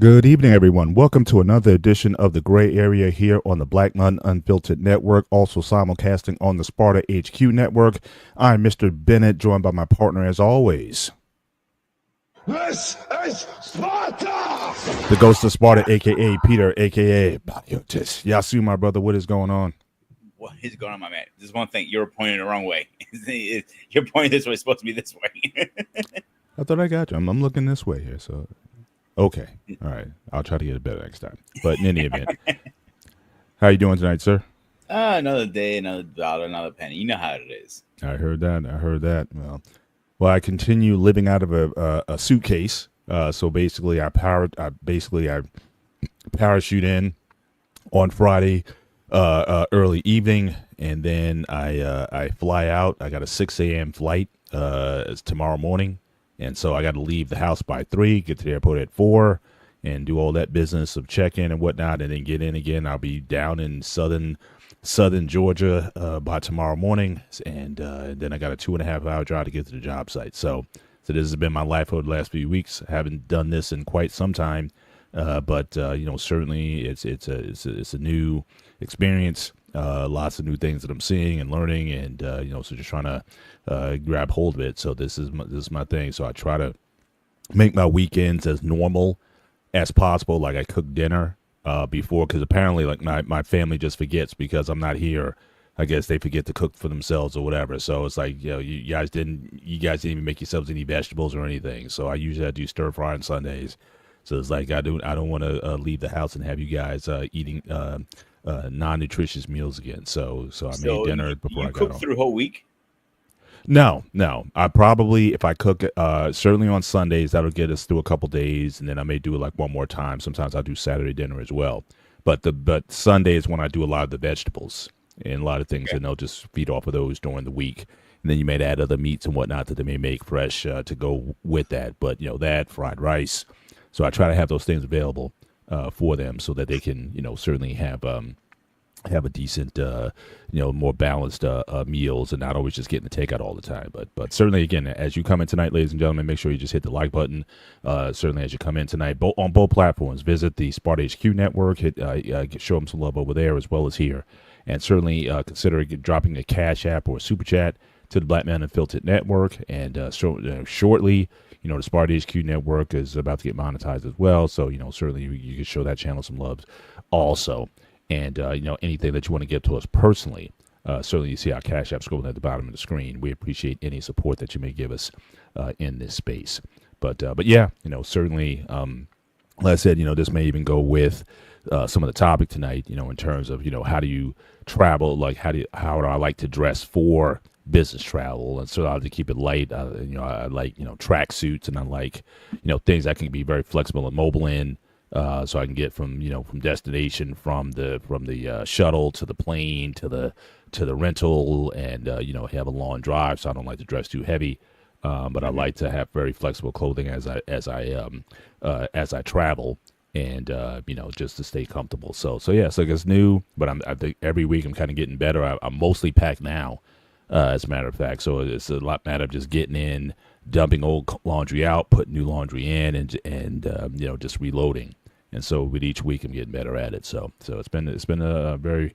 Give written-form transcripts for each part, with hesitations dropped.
Good evening, everyone. Welcome to another edition of the Gray Area here on the Black Nun Unfiltered Network, also simulcasting on the Sparta HQ Network. I'm Mr. Bennett, joined by my partner as always. This is Sparta! The Ghost of Sparta, a.k.a. Peter, a.k.a. Baliotis. Yasu, my brother, what is going on? What is going on, my man? There's one thing. You're pointing the wrong way. You're pointing this way. It's supposed to be this way. I thought I got you. I'm looking this way here, so... Okay. All right. I'll try to get it better next time. But in any event, how you doing tonight, sir? Another day, another dollar, another penny. You know how it is. I heard that. Well, I continue living out of a suitcase. So basically, I parachute in on Friday early evening, and then I fly out. I got a 6 a.m. flight tomorrow morning. And so I got to leave the house by 3, get to the airport at 4, and do all that business of check-in and whatnot, and then get in again. I'll be down in southern Georgia by tomorrow morning, and then I got a 2.5-hour drive to get to the job site. So this has been my life over the last few weeks. I haven't done this in quite some time, but certainly it's a new experience. Lots of new things that I'm seeing and learning, and so just trying to grab hold of it. So this is my thing. So I try to make my weekends as normal as possible. Like I cook dinner before, because apparently like my family just forgets because I'm not here. I guess they forget to cook for themselves or whatever. So it's like, you guys didn't even make yourselves any vegetables or anything. So I usually do stir fry on Sundays. So it's like I don't want to leave the house and have you guys eating non-nutritious meals again. So I made dinner before I got home. You cook through a whole week? No. I probably, if I cook certainly on Sundays, that'll get us through a couple days, and then I may do it like one more time. Sometimes I'll do Saturday dinner as well. But Sunday is when I do a lot of the vegetables and a lot of things, and they'll just feed off of those during the week. And then you may add other meats and whatnot that they may make fresh to go with that. But that fried rice. So I try to have those things available for them so that they can certainly have a decent, more balanced meals, and not always just getting the takeout all the time. But certainly, again, as you come in tonight, ladies and gentlemen, make sure you just hit the like button. Certainly, as you come in tonight, on both platforms, visit the Sparta HQ Network, show them some love over there as well as here, and certainly consider dropping a Cash App or a Super Chat to the Black Man Unfiltered Network. And shortly, the Sparta HQ Network is about to get monetized as well. So certainly you can show that channel some love also. And, anything that you want to give to us personally, certainly you see our Cash App scrolling at the bottom of the screen. We appreciate any support that you may give us in this space. But yeah, certainly, like I said, this may even go with some of the topic tonight, in terms of, how do you travel? Like, how do I like to dress for business travel? And so I like to keep it light. I like, track suits, and I like, things that can be very flexible and mobile in. So I can get from destination, from the shuttle to the plane to the rental, and have a long drive. So I don't like to dress too heavy, but I like to have very flexible clothing as I travel, and just to stay comfortable. So it's new, but I think every week I'm kind of getting better. I'm mostly packed now, as a matter of fact. So it's a lot matter of just getting in, dumping old laundry out, putting new laundry in, and just reloading. And so with each week, I'm getting better at it. So it's been a very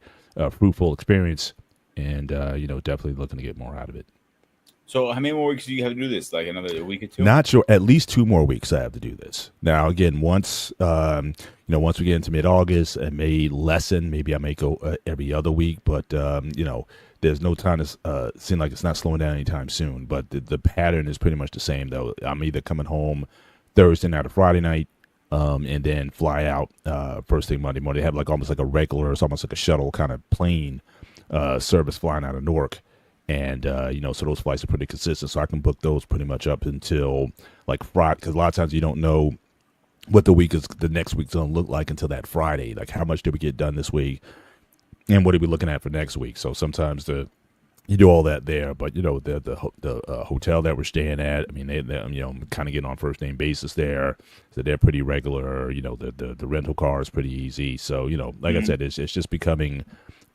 fruitful experience, and definitely looking to get more out of it. So how many more weeks do you have to do this? Like another week or two? Not sure. At least 2 more weeks I have to do this. Now again, once we get into mid-August, it may lessen. Maybe I may go every other week, but there's no time to seem like it's not slowing down anytime soon. But the pattern is pretty much the same, though. I'm either coming home Thursday night or Friday night, and then fly out first thing Monday morning. They have almost like a regular, it's almost like a shuttle kind of plane service flying out of Newark. And, so those flights are pretty consistent. So I can book those pretty much up until like Friday, because a lot of times you don't know what the next week's going to look like until that Friday. Like, how much did we get done this week? And what are we looking at for next week? So sometimes you do all that there, but the hotel that we're staying at, I mean, I'm kind of getting on first name basis there, so they're pretty regular. The rental car is pretty easy. So like I said, it's just becoming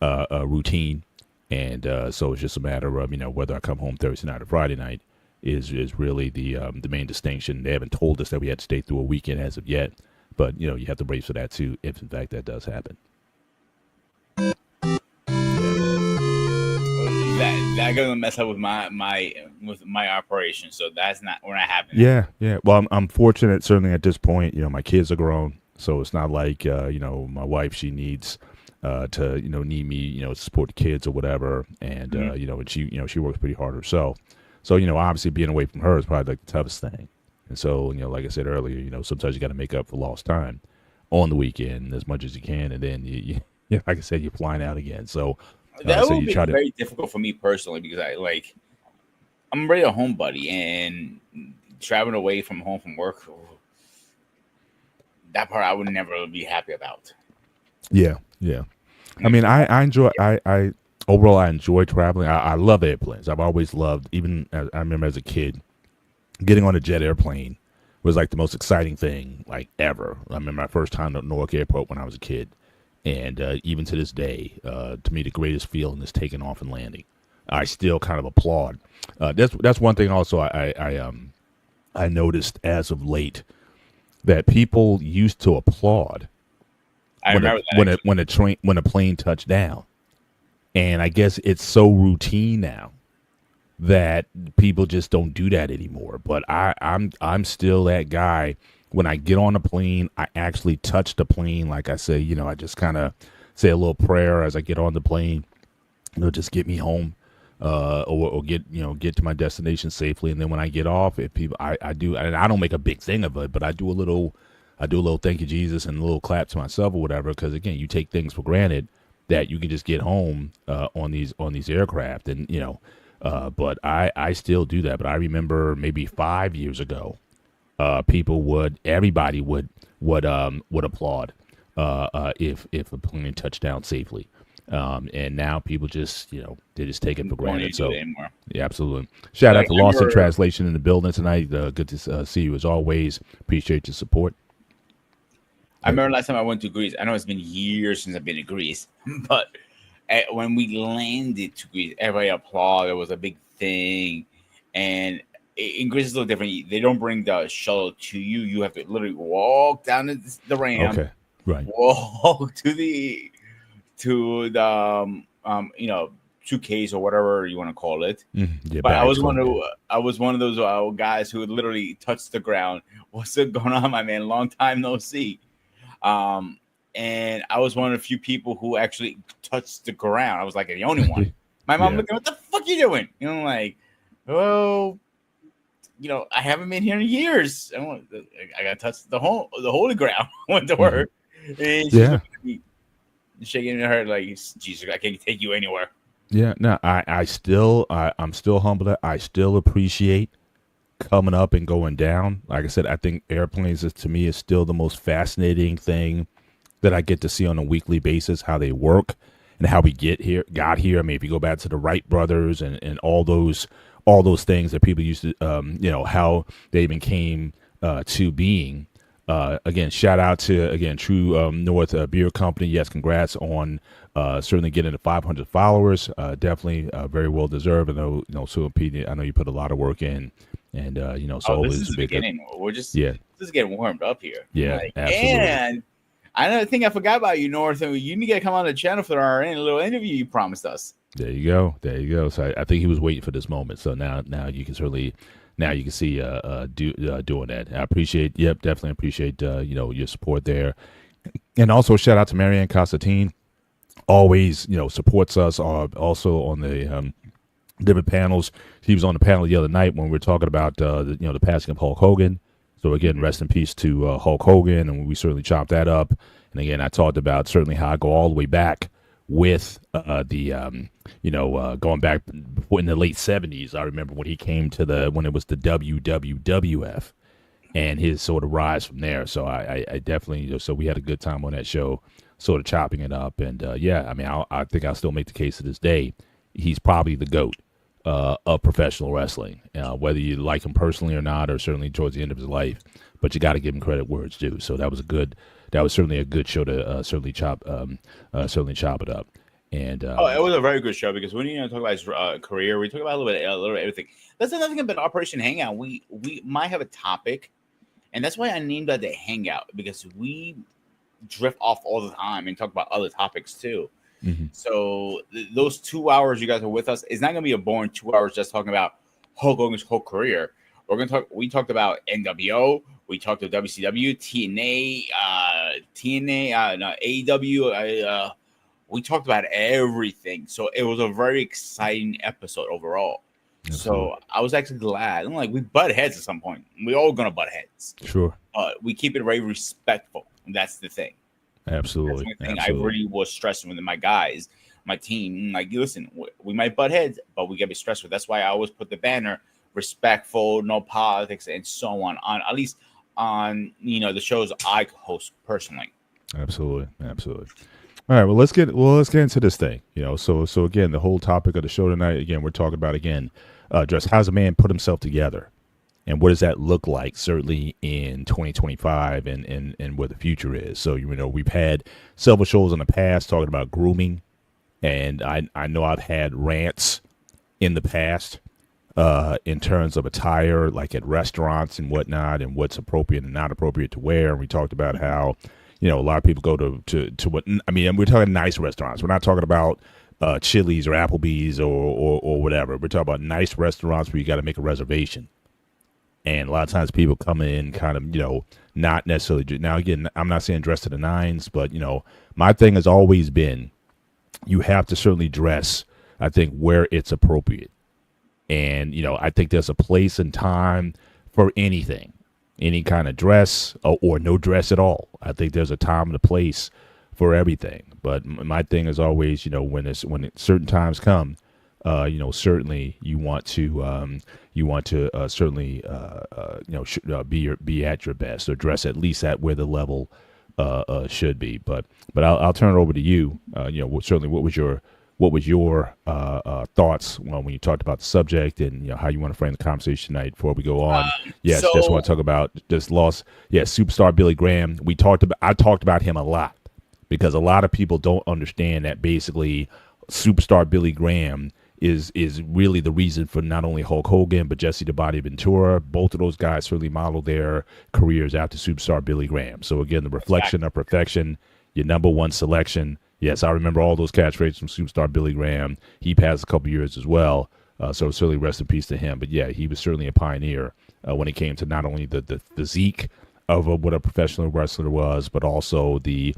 a routine, and so it's just a matter of whether I come home Thursday night or Friday night is really the main distinction. They haven't told us that we had to stay through a weekend as of yet, But you have to brace for that too, if in fact that does happen. That gonna mess up with my operation. So we're not having that. Yeah. Well, I'm fortunate certainly at this point. My kids are grown, so it's not like my wife, she needs to need me to support the kids or whatever, and and she works pretty hard herself. So obviously being away from her is probably like the toughest thing. And so like I said earlier, sometimes you got to make up for lost time on the weekend as much as you can, and then you like I said, you're flying out again. So that so would you be try to. very difficult for me personally because I'm already a homebody, and traveling away from home from work, that part I would never be happy about. Yeah. I mean, I enjoy. I overall I enjoy traveling. I love airplanes. I've always loved. Even I remember as a kid, getting on a jet airplane was like the most exciting thing like ever. I remember my first time at Newark Airport when I was a kid, and even to this day, to me the greatest feeling is taking off and landing. I still kind of applaud. That's one thing. Also, I noticed as of late that people used to applaud I remember that when a plane touched down, and I guess it's so routine now that people just don't do that anymore. But I'm still that guy. When I get on a plane, I actually touch the plane. Like I say, I just kind of say a little prayer as I get on the plane. Just get me home, or get to my destination safely. And then when I get off, if people, I do, and I don't make a big thing of it, but I do a little thank you Jesus and a little clap to myself or whatever. Because again, you take things for granted that you can just get home on these aircraft, and but I still do that. But I remember maybe 5 years ago, everybody would applaud if a plane touched down safely. And now people just they just take it for granted. So yeah, absolutely. Shout out to Lost in Translation in the building tonight. Good to see you as always. Appreciate your support. I remember last time I went to Greece. I know it's been years since I've been to Greece, but when we landed to Greece, everybody applauded. It was a big thing, and in Greece it's a little different. They don't bring the shuttle to you. You have to literally walk down the ramp. Okay, right. Walk to the suitcase or whatever you want to call it. Yeah, but I was one of those guys who would literally touch the ground. What's going on, my man? Long time no see. And I was one of the few people who actually touched the ground. I was like the only one. My mom looking, what the fuck you doing? Like, oh, I haven't been here in years. I got to touch the holy ground. I went to work. And shaking her like, Jesus, I can't take you anywhere. Yeah, no, I'm still humbled. I still appreciate coming up and going down. Like I said, I think airplanes to me is still the most fascinating thing that I get to see on a weekly basis, how they work and how we got here. I mean, if you go back to the Wright brothers and all those things that people used to, how they even came to being. Again, shout out to True North Beer Company. Yes, congrats on certainly getting to 500 followers. Definitely very well deserved. I know, Sue and Pete, I know you put a lot of work in. And so this is the beginning. We're just getting warmed up here. Yeah, absolutely. And another thing I forgot about you, North, and you need to come on the channel for our little interview you promised us. There you go. So I think he was waiting for this moment. So now you can certainly see doing that. I appreciate. Yep, definitely appreciate your support there, and also shout out to Marianne Constantine. Always supports us. Also on the different panels. He was on the panel the other night when we were talking about the passing of Hulk Hogan. So again, rest in peace to Hulk Hogan, and we certainly chopped that up. And again, I talked about certainly how I go all the way back with going back in the late 70s. I remember when he came when it was the WWF and his sort of rise from there. So I definitely, so we had a good time on that show, sort of chopping it up. And I mean, I think I'll still make the case to this day. He's probably the GOAT of professional wrestling, whether you like him personally or not, or certainly towards the end of his life. But you got to give him credit where it's due. So that was certainly a good show to certainly chop it up. And it was a very good show because when you talk about his career, we talk about a little bit of everything. That's another thing about Operation Hangout. We might have a topic And that's why I named that the Hangout, because we drift off all the time and talk about other topics too. Mhm. So those 2 hours you guys are with us, it's not going to be a boring 2 hours just talking about Hulk Hogan's whole career. We're going to talk. We talked about NWO. We talked about WCW, TNA, no, AEW. We talked about everything. So it was a very exciting episode overall. Absolutely. So I was actually glad. I'm like, we butt heads at some point. We all gonna butt heads. Sure. We keep it very respectful. And that's the thing. Absolutely. That's one thing Absolutely. I really was stressing with my guys, my team. Like, listen, we might butt heads, but we gotta be stressful. That's why I always put the banner respectful, no politics, and so on at least on the shows I host personally. Absolutely. Absolutely. All right. Well, let's get into this thing. So again, the whole topic of the show tonight. Again, we're talking about just how's a man put himself together, and what does that look like? Certainly in 2025, and where the future is. So we've had several shows in the past talking about grooming, and I know I've had rants in the past in terms of attire, like at restaurants and whatnot, and what's appropriate and not appropriate to wear. And we talked about how a lot of people go to what I mean. And we're talking nice restaurants. We're not talking about Chili's or Applebee's or whatever. We're talking about nice restaurants where you got to make a reservation. And a lot of times people come in kind of, not necessarily. Now, again, I'm not saying dress to the nines, but, my thing has always been you have to certainly dress, I think, where it's appropriate. And, I think there's a place and time for anything, any kind of dress or no dress at all. I think there's a time and a place for everything. But my thing is always, when certain times come, certainly you want to certainly be at your best, or dress at least at where the level should be. But I'll turn it over to you. Certainly, what was your thoughts when you talked about the subject, and how you want to frame the conversation tonight before we go on? Yes, just want to talk about this loss. Yeah, superstar Billy Graham. I talked about him a lot because a lot of people don't understand that basically superstar Billy Graham is really the reason for not only Hulk Hogan but Jesse the Body Ventura. Both of those guys certainly modeled their careers after superstar Billy Graham. So again, the reflection of perfection, your number one selection. Yes, I remember all those catchphrases from superstar Billy Graham. He passed a couple years as well, so certainly rest in peace to him. But yeah, he was certainly a pioneer when it came to not only the physique of what a professional wrestler was, but also the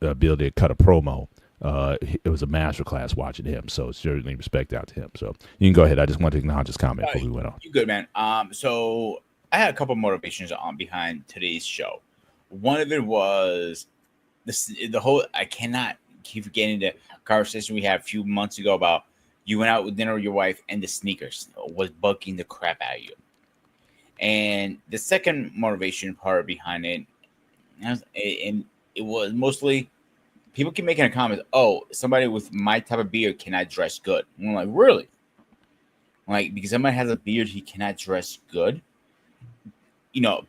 ability to cut a promo. It was a masterclass watching him, so certainly respect out to him. So you can go ahead. I just wanted to acknowledge his comment before we went on. You good, man. So I had a couple motivations on behind today's show. One of it was the whole. I cannot keep forgetting the conversation we had a few months ago about you went out with dinner with your wife and the sneakers was bugging the crap out of you. And the second motivation part behind it, and it was mostly people keep making a comment, oh, somebody with my type of beard cannot dress good. And I'm like, really? Like, because somebody has a beard, he cannot dress good?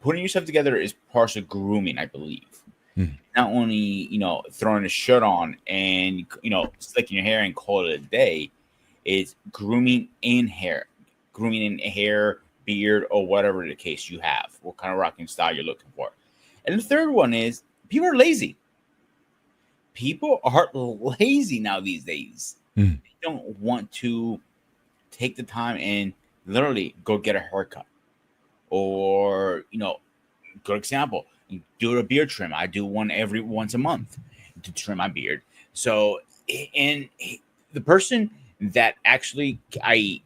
Putting yourself together is part of grooming, I believe. Not only, throwing a shirt on and, slicking your hair and call it a day, is grooming in hair, beard, or whatever the case you have, what kind of rocking style you're looking for. And the third one is people are lazy. People are lazy now these days. They don't want to take the time and literally go get a haircut. Or, good example, do a beard trim. I do one once a month to trim my beard. So, and the person that actually I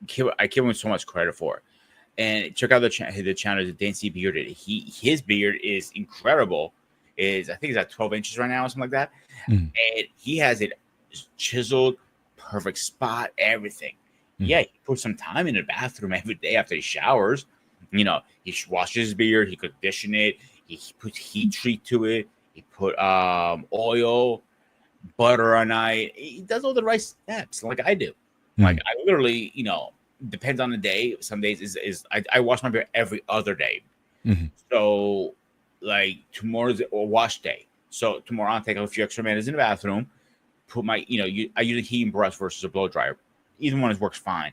give him so much credit for, and check out the channel that Dancy Bearded. His beard is incredible. I think it's at 12 inches right now or something like that. And he has it chiseled, perfect spot, everything. Yeah, he puts some time in the bathroom every day after he showers. He washes his beard, he condition it, he puts heat treat to it, he put oil, butter on it. He does all the right steps like I do. Like I literally, depends on the day. Some days I wash my beard every other day. So like tomorrow's a wash day. So tomorrow I'll take a few extra minutes in the bathroom, put my, I use a heating brush versus a blow dryer. Either one works fine.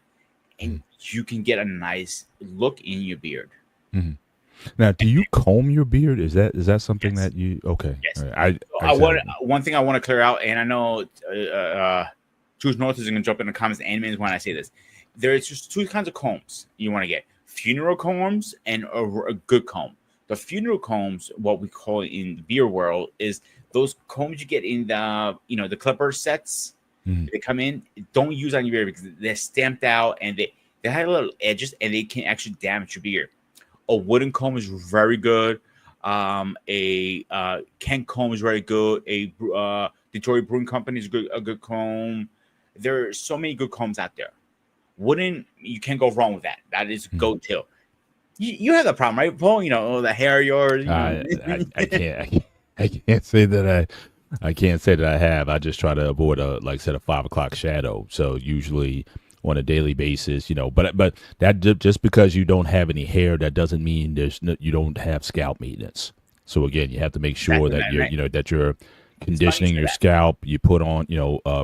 And you can get a nice look in your beard. Now, do you comb your beard? Is that something Yes. that you? Okay, Yes. all right. I I just want had- one thing I want to clear out, and I know Truth North is going to jump in the comments and minutes when I say this. There's just two kinds of combs you want to get: funeral combs and a good comb. The funeral combs, what we call it in the beer world, is those combs you get in the clipper sets. Mhm. They come in. Don't use on your beard because they're stamped out and they have little edges and they can actually damage your beard. A wooden comb is very good. A Kent comb is very good. A Detroit Brewing Company is a good comb. There are so many good combs out there. Wooden, you can't go wrong with that. That is go-to. You have that problem, right, Paul? The hair yours. I can't. I can't say that I can't say that I have. I just try to avoid like I said, a 5 o'clock shadow. So usually on a daily basis, but that just because you don't have any hair, that doesn't mean you don't have scalp maintenance. So again, you have to make sure that you're that you're conditioning your scalp. You put on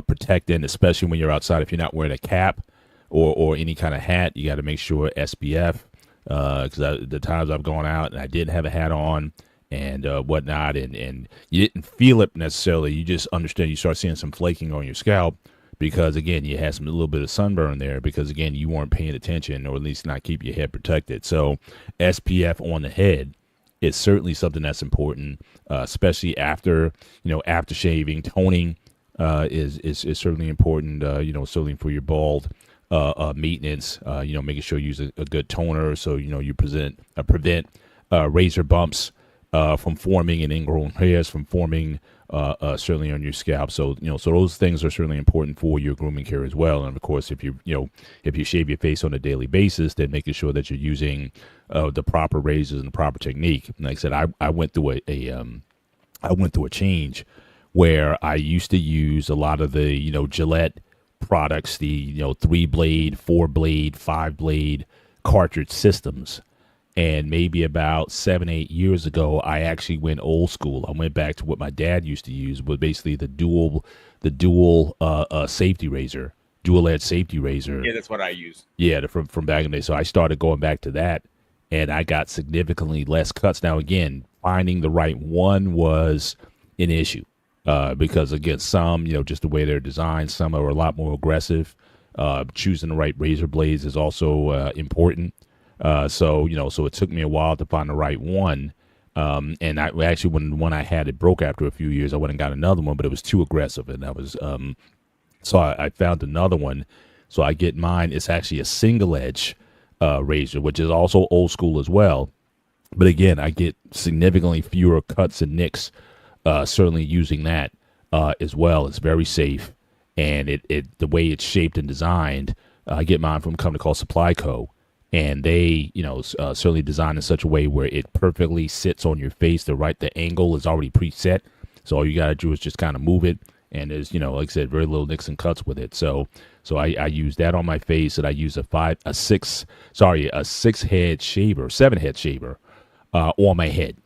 protectant, especially when you're outside. If you're not wearing a cap or any kind of hat, you got to make sure SPF. Because the times I've gone out and I didn't have a hat on and whatnot, and you didn't feel it necessarily. You just understand. You start seeing some flaking on your scalp because again, you had a little bit of sunburn there because again, you weren't paying attention or at least not keep your head protected. So SPF on the head is certainly something that's important, especially after after shaving. Toning is certainly important. Certainly for your bald. Maintenance, making sure you use a good toner so you prevent razor bumps from forming and ingrown hairs from forming certainly on your scalp. So so those things are certainly important for your grooming care as well. And of course, if you shave your face on a daily basis, then making sure that you're using the proper razors and the proper technique. Like I said, I went through a change where I used to use a lot of the Gillette products, the 3-blade, 4-blade, 5-blade cartridge systems, and maybe about 7-8 years ago I actually went old school. I went back to what my dad used to use, was basically the dual safety razor, dual edge safety razor. Yeah, that's what I use. Yeah, from back in the day. So I started going back to that, and I got significantly less cuts. Now again, finding the right one was an issue. Because again, some, just the way they're designed, some are a lot more aggressive. Choosing the right razor blades is also important. So it took me a while to find the right one. And I actually, when the one I had, it broke after a few years, I went and got another one, but it was too aggressive. And so I found another one. So I get mine. It's actually a single edge razor, which is also old school as well. But again, I get significantly fewer cuts and nicks. Certainly using that as well. It's very safe, and the way it's shaped and designed. I get mine from a company called Supply Co. And they certainly designed in such a way where it perfectly sits on your face. The angle is already preset, so all you gotta do is just kind of move it, and there's like I said, very little nicks and cuts with it. So I use that on my face, and I use a 6 head shaver, 7 head shaver on my head.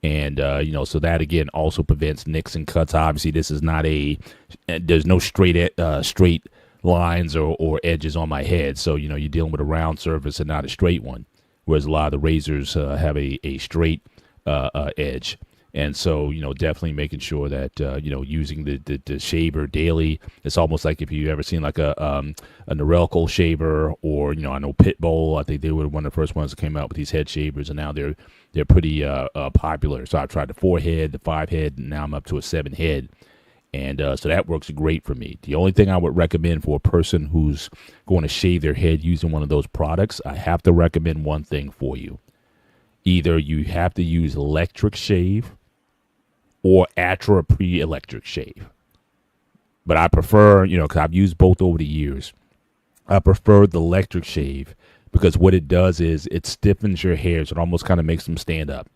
And, so that, again, also prevents nicks and cuts. Obviously, this is not there's no straight lines or edges on my head. So, you're dealing with a round surface and not a straight one, whereas a lot of the razors have a straight edge. And so, definitely making sure that, using the shaver daily. It's almost like if you ever seen like a Norelco shaver or, I know Pitbull, I think they were one of the first ones that came out with these head shavers, and now they're pretty popular. So I've tried the 4-head, the 5-head, and now I'm up to a 7-head. And so that works great for me. The only thing I would recommend for a person who's going to shave their head using one of those products, I have to recommend one thing for you. Either you have to use electric shave or Atra pre-electric shave. But I prefer, because I've used both over the years, I prefer the electric shave because what it does is it stiffens your hair, so it almost kind of makes them stand up.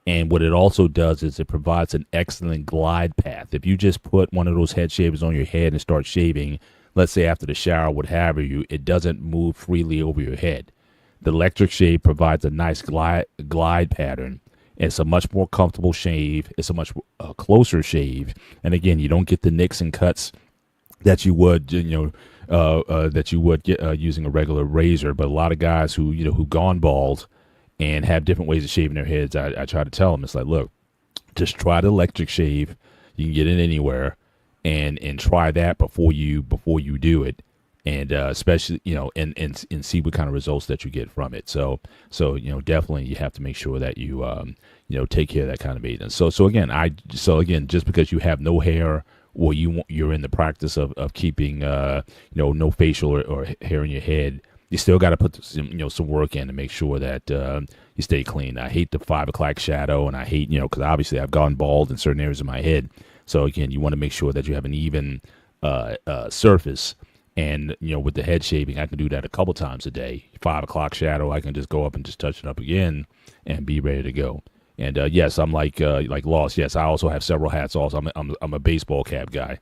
And what it also does is it provides an excellent glide path. If you just put one of those head shavers on your head and start shaving, let's say after the shower, what have you, it doesn't move freely over your head. The electric shave provides a nice glide pattern. It's a much more comfortable shave. It's a much closer shave. And again, you don't get the nicks and cuts that you would, that you would get using a regular razor. But a lot of guys who've gone bald and have different ways of shaving their heads, I try to tell them, it's like, look, just try the electric shave. You can get it anywhere, and try that before you do it, and especially and see what kind of results that you get from it. So definitely you have to make sure that you take care of that kind of maintenance. So again, just because you have no hair, or you're in the practice of keeping no facial or hair in your head, you still got to put some work in to make sure that you stay clean. I hate the 5 o'clock shadow, and I hate because obviously I've gone bald in certain areas of my head. So again, you want to make sure that you have an even surface. And with the head shaving, I can do that a couple times a day. 5 o'clock shadow, I can just go up and just touch it up again and be ready to go. And yes, I'm like Lost. Yes, I also have several hats. Also, I'm a baseball cap guy.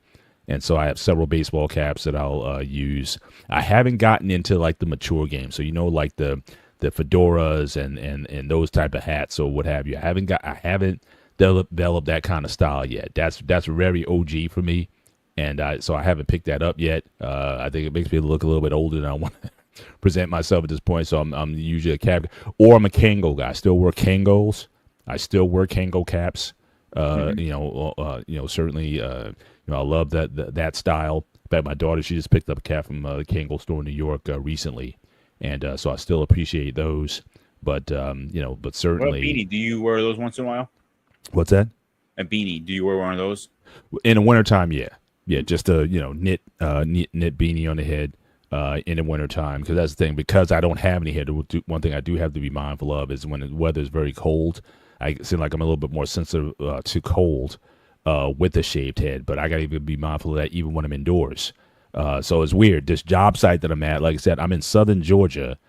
And so I have several baseball caps that I'll use. I haven't gotten into like the mature game. So, like the fedoras and those type of hats or what have you. I haven't developed that kind of style yet. That's very OG for me. And so I haven't picked that up yet. I think it makes me look a little bit older than I want to present myself at this point. So I'm usually a cap, or I'm a Kango guy. I still wear Kangos. I still wear Kango caps. Certainly, I love that style. In fact, my daughter, she just picked up a cap from the Kango store in New York recently, and so I still appreciate those. But but certainly, what beanie? Do you wear those once in a while? What's that? A beanie? Do you wear one of those in the wintertime? Yeah, just a knit beanie on the head in the wintertime, because that's the thing. Because I don't have any hair, one thing I do have to be mindful of is when the weather is very cold. I seem like I'm a little bit more sensitive to cold with a shaved head, but I got to even be mindful of that even when I'm indoors. So it's weird. This job site that I'm at, like I said, I'm in southern Georgia,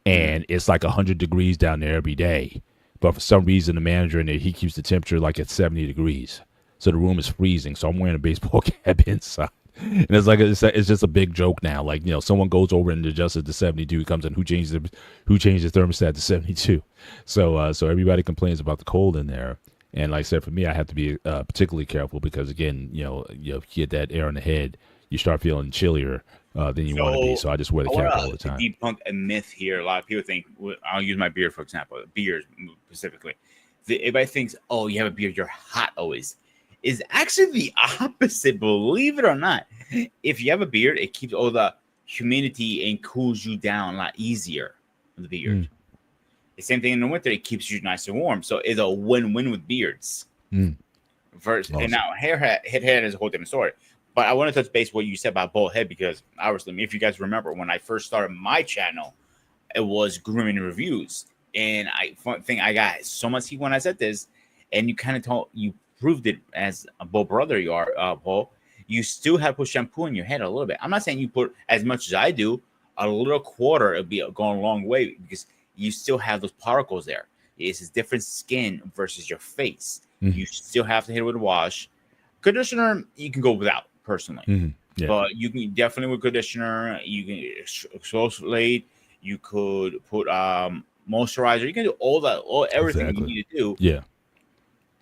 and it's like 100 degrees down there every day. But for some reason, the manager in there, he keeps the temperature like at 70 degrees. So the room is freezing. So I'm wearing a baseball cap inside. And it's just a big joke now. Like, someone goes over and adjusts it to 72, comes in, who changed the thermostat to 72. So everybody complains about the cold in there. And like I said, for me, I have to be particularly careful because, again, you get that air in the head, you start feeling chillier than you want to be. So I just wear the cap all the time. Debunk a myth here. A lot of people think, I'll use my beard, for example, beard specifically. Everybody thinks, oh, you have a beard, you're hot always. Is actually the opposite, believe it or not. If you have a beard, it keeps all the humidity and cools you down a lot easier with the beard. The same thing in the winter, it keeps you nice and warm. So it's a win-win with beards. And now head is a whole different story. But I want to touch base what you said about bald head, because obviously, if you guys remember, when I first started my channel, it was grooming reviews. And I got so much heat when I said this, and you proved it as a bald brother you are, Paul. You still have to put shampoo in your head a little bit. I'm not saying you put as much as I do. A little quarter, it'll be going a long way, because you still have those particles there. It's a different skin versus your face. You still have to hit it with a wash. Conditioner, you can go without, personally. But you can definitely with conditioner. You can exfoliate. You could put moisturizer. You can do everything you need to do. Yeah.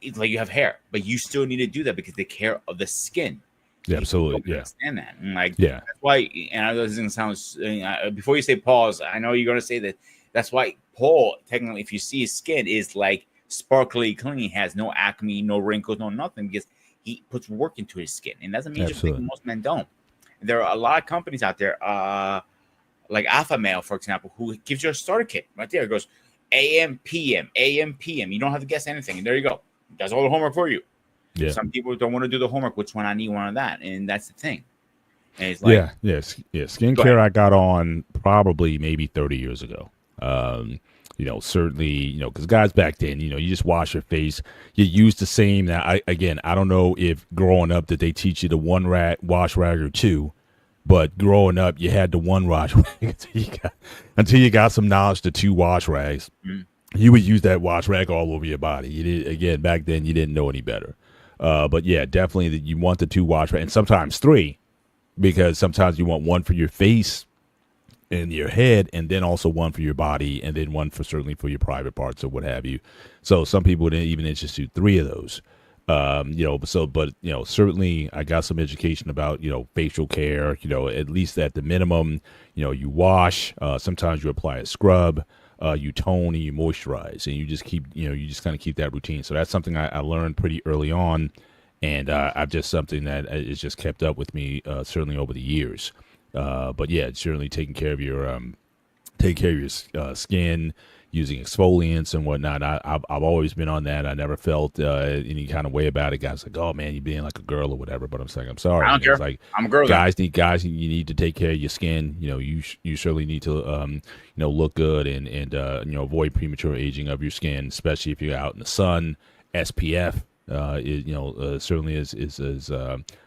It's like you have hair, but you still need to do that because they care of the skin. Yeah, absolutely. Yeah. Understand that. And that's why, and I doesn't sound, before you say pause, I know you're going to say that. That's why Paul, technically, if you see his skin, is like sparkly clean, has no acne, no wrinkles, no nothing, because he puts work into his skin. And that's a major thing most men don't. There are a lot of companies out there, like Alpha Male, for example, who gives you a starter kit right there. It goes AM, PM, AM, PM. You don't have to guess anything. And there you go. That's all the homework for you. Yeah. Some people don't want to do the homework. Which one? I need one of that. And that's the thing. And it's like, skincare I got on probably maybe 30 years ago. Certainly, because guys back then, you just wash your face. You use the same. Now, I don't know if growing up that they teach you the one wash rag or two, but growing up you had the one wash rag until you got some knowledge to two wash rags. You would use that wash rag all over your body. You did, again, back then you didn't know any better. But yeah, definitely that you want the two wash rags, and sometimes three, because sometimes you want one for your face and your head, and then also one for your body, and then one certainly for your private parts or what have you. So some people would even institute three of those. Certainly I got some education about, facial care, at least at the minimum, you wash, sometimes you apply a scrub, you tone and you moisturize, and you just keep, you just kind of keep that routine. So that's something I learned pretty early on, and I've just something that is just kept up with me certainly over the years. But yeah, certainly taking care of your skin, using exfoliants and whatnot. I've always been on that. I never felt any kind of way about it. Guys like, oh man, you're being like a girl or whatever. But I'm saying, I'm sorry. I don't care. It's like, I'm a girl. guys. You need to take care of your skin. You certainly need to look good and avoid premature aging of your skin, especially if you're out in the sun. SPF certainly is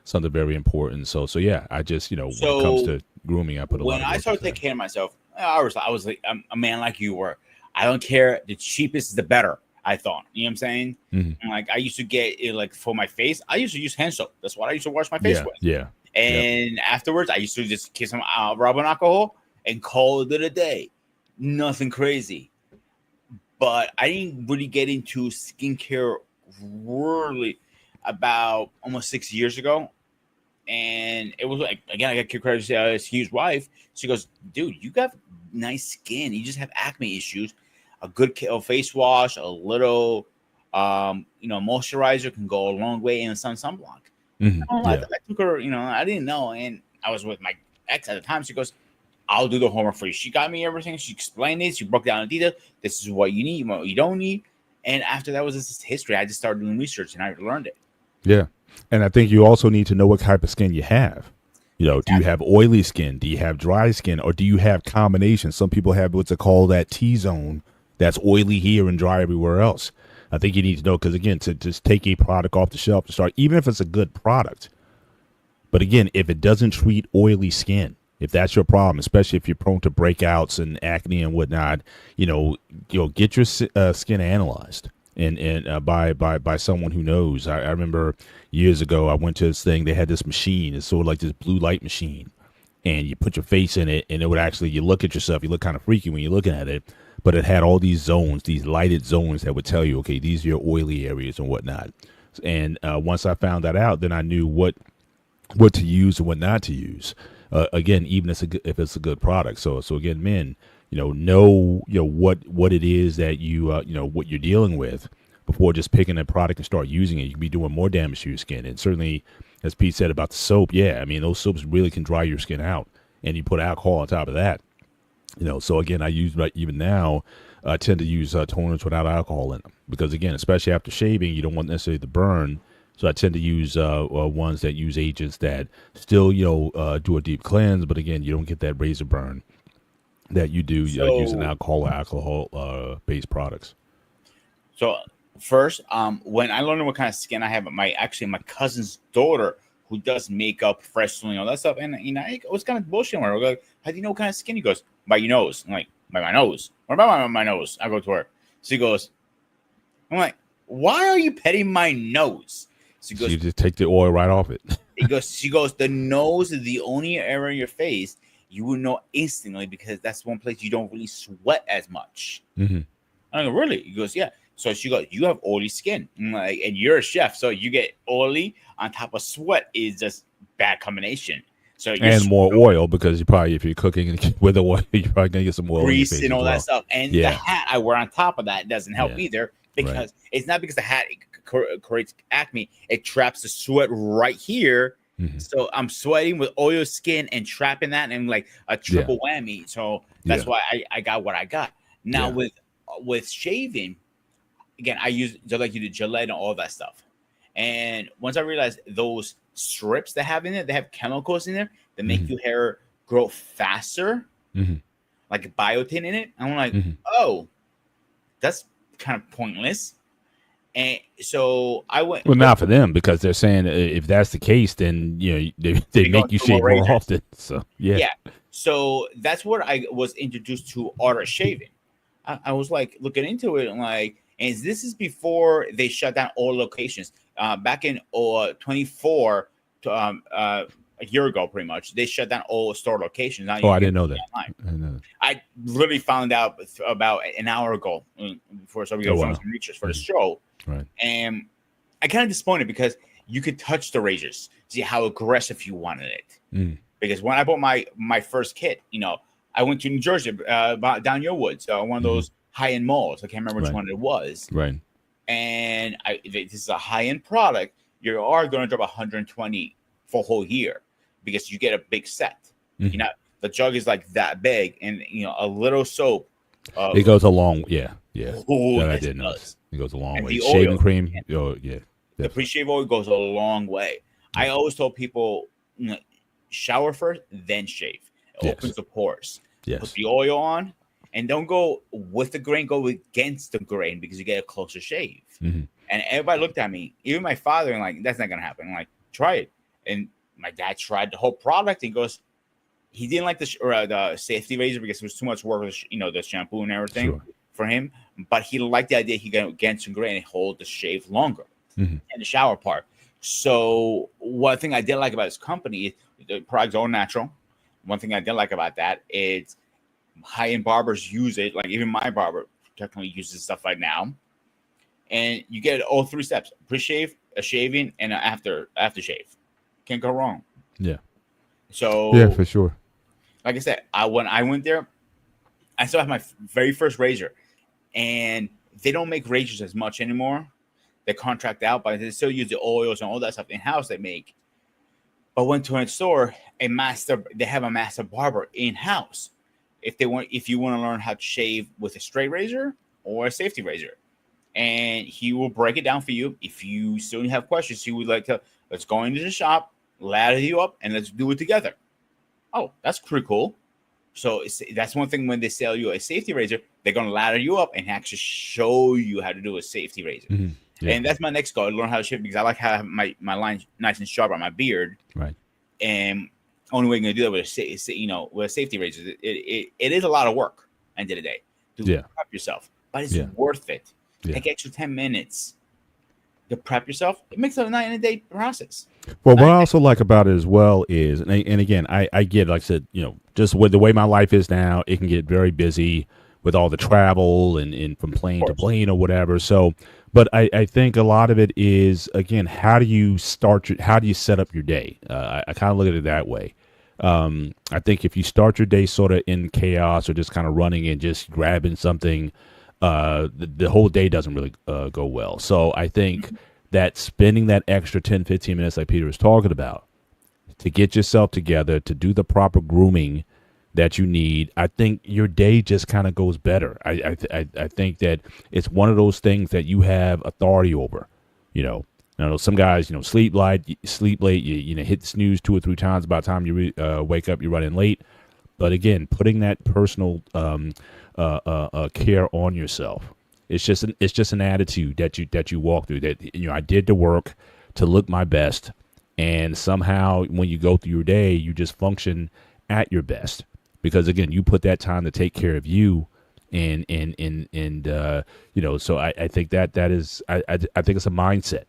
something very important. So yeah, I just when it comes to grooming, I put a lot of when I work started into that. taking care of myself, I was like, I'm a man like you were. I don't care. The cheapest is the better. I thought. You know what I'm saying? Mm-hmm. And like I used to get it like for my face. I used to use hand soap. That's what I used to wash my face with. Yeah. And afterwards, I used to just get some rubbing alcohol and call it a day. Nothing crazy. But I didn't really get into skincare really about almost 6 years ago. And it was like, again, I got kicked credit to his huge wife. She goes, dude, you got nice skin. You just have acne issues. A good face wash, a little, moisturizer can go a long way, and some sunblock. Mm-hmm. I took her, I didn't know. And I was with my ex at the time. She goes, I'll do the homework for you. She got me everything. She explained it. She broke down in detail. This is what you need, what you don't need. And after that was just history. I just started doing research and I learned it. Yeah. And I think you also need to know what type of skin you have. Do you have oily skin? Do you have dry skin? Or do you have combinations? Some people have what's called that T-zone that's oily here and dry everywhere else. I think you need to know, because, again, to just take a product off the shelf to start, even if it's a good product. But, again, if it doesn't treat oily skin, if that's your problem, especially if you're prone to breakouts and acne and whatnot, get your skin analyzed. And by someone who knows. I remember years ago I went to this thing. They had this machine. It's sort of like this blue light machine, and you put your face in it, and it would actually, you look at yourself. You look kind of freaky when you're looking at it, but it had all these zones, these lighted zones that would tell you, okay, these are your oily areas and whatnot. And once I found that out, then I knew what to use and what not to use. Again, even if it's a good product. So again, men, know what it is that you what you're dealing with before just picking a product and start using it. You can be doing more damage to your skin. And certainly, as Pete said about the soap, yeah, I mean, those soaps really can dry your skin out, and you put alcohol on top of that. So again, I use, even now, I tend to use toners without alcohol in them, because, again, especially after shaving, you don't want necessarily the burn. So I tend to use ones that use agents that still do a deep cleanse, but again, you don't get that razor burn that you do using alcohol based products. So first, when I learned what kind of skin I have, my cousin's daughter, who does makeup, professionally, all that stuff, and it was kind of bullshit. Where I go, how do you know what kind of skin? He goes, by your nose. I'm like, by my nose. What about my nose? I go to her. She goes, I'm like, why are you petting my nose? She goes, you just take the oil right off it. She goes, the nose is the only area in your face you would know instantly, because that's one place you don't really sweat as much. Mm-hmm. I go, really? He goes, yeah. So she goes, you have oily skin, and you're a chef, so you get oily on top of sweat is just bad combination. So and more oil, because if you're cooking with oil, you're probably gonna get some oil, grease and all that stuff. And the hat I wear on top of that doesn't help either, because it's not because the hat creates acne; it traps the sweat right here. Mm-hmm. So I'm sweating with oil skin and trapping that, and like a triple whammy. So that's why I got what I got. Now with shaving, again, I use just like you do Gillette and all that stuff. And once I realized those strips they have in it, they have chemicals in there that make your hair grow faster, like biotin in it. I'm like, oh, that's kind of pointless. And so I went. Well, not for them, because they're saying if that's the case, then they make you shave more often. So yeah. So that's where I was introduced to auto shaving. I was like looking into it, and this is before they shut down all locations. Back in 24, a year ago, pretty much, they shut down all store locations. Now I didn't know that. I literally found out about an hour ago before we got some research for the show. Right. And I kind of disappointed, because you could touch the razors, see how aggressive you wanted it. Because when I bought my first kit, I went to New Jersey, down your woods, one of those high-end malls. I can't remember which Right. one it was. Right. And this is a high-end product. You are going to drop 120 for a whole year because you get a big set. You know, the jug is like that big, and a little soap. It goes a long, yeah. Oh, That I yes, didn't it know. does. It goes a long And way. the Shaving oil, cream, man. oh yeah. The pre-shave oil goes a long way. I always told people, shower first, then shave. It opens the pores. Yes. Put the oil on, and don't go with the grain. Go against the grain because you get a closer shave. And everybody looked at me, even my father, and like, that's not gonna happen. I'm like, try it. And my dad tried the whole product and goes, he didn't like the safety razor because it was too much work with the shampoo and everything for him. But he liked the idea he got against some grain and hold the shave longer and the shower part. So one thing I did like about his company is the products are all natural. One thing I did like about that is high-end barbers use it. Like even my barber technically uses stuff right now. And you get all 3 steps: pre-shave, a shaving, and an after shave. Can't go wrong. Yeah. So yeah, for sure. Like I said, when I went there, I still have my very first razor, and they don't make razors as much anymore. They contract out, but they still use the oils and all that stuff in house. They make. But went to a store, they have a master barber in house. If you want to learn how to shave with a straight razor or a safety razor, and he will break it down for you. If you still have questions, he would like to let's go into the shop, ladder you up, and let's do it together. Oh, that's pretty cool. So that's one thing when they sell you a safety razor, they're going to ladder you up and actually show you how to do a safety razor. Yeah. And that's my next goal, learn how to shave because I like how my line nice and sharp on my beard. Right. And only way you're going to do that with a safety razor, it is a lot of work at the end of the day to prep yourself, but it's worth it. Take extra 10 minutes to prep yourself. It makes it a 9-day process. Well, what I also like about it as well is, and again, I get, like I said, just with the way my life is now, it can get very busy with all the travel and from plane to plane or whatever. So, but I think a lot of it is, again, how do you set up your day? I kind of look at it that way. I think if you start your day sort of in chaos or just kind of running and just grabbing something, the whole day doesn't really go well. So I think that spending that extra 10, 15 minutes like Peter was talking about to get yourself together, to do the proper grooming that you need, I think your day just kind of goes better. I think that it's one of those things that you have authority over. I know some guys, sleep late, you hit the snooze 2 or 3 times. By the time you wake up, you're running late. But again, putting that personal care on yourself, it's just an attitude that you walk through. That I did the work to look my best, and somehow when you go through your day, you just function at your best because again, you put that time to take care of you, and So I think that is I think it's a mindset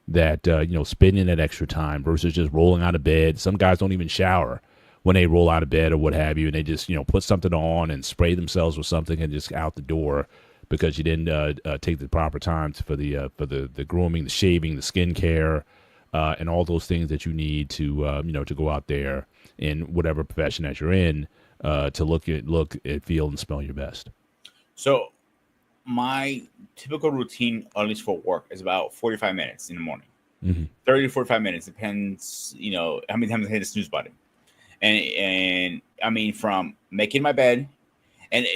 that spending that extra time versus just rolling out of bed. Some guys don't even shower when they roll out of bed or what have you, and they just put something on and spray themselves with something and just out the door because you didn't take the proper time for the grooming, the shaving, the skincare, and all those things that you need to to go out there in whatever profession that you're in to look, feel, and smell your best. So my typical routine, at least for work, is about 45 minutes in the morning. 30 to 45 minutes depends, how many times I hit the snooze button. And I mean, from making my bed, and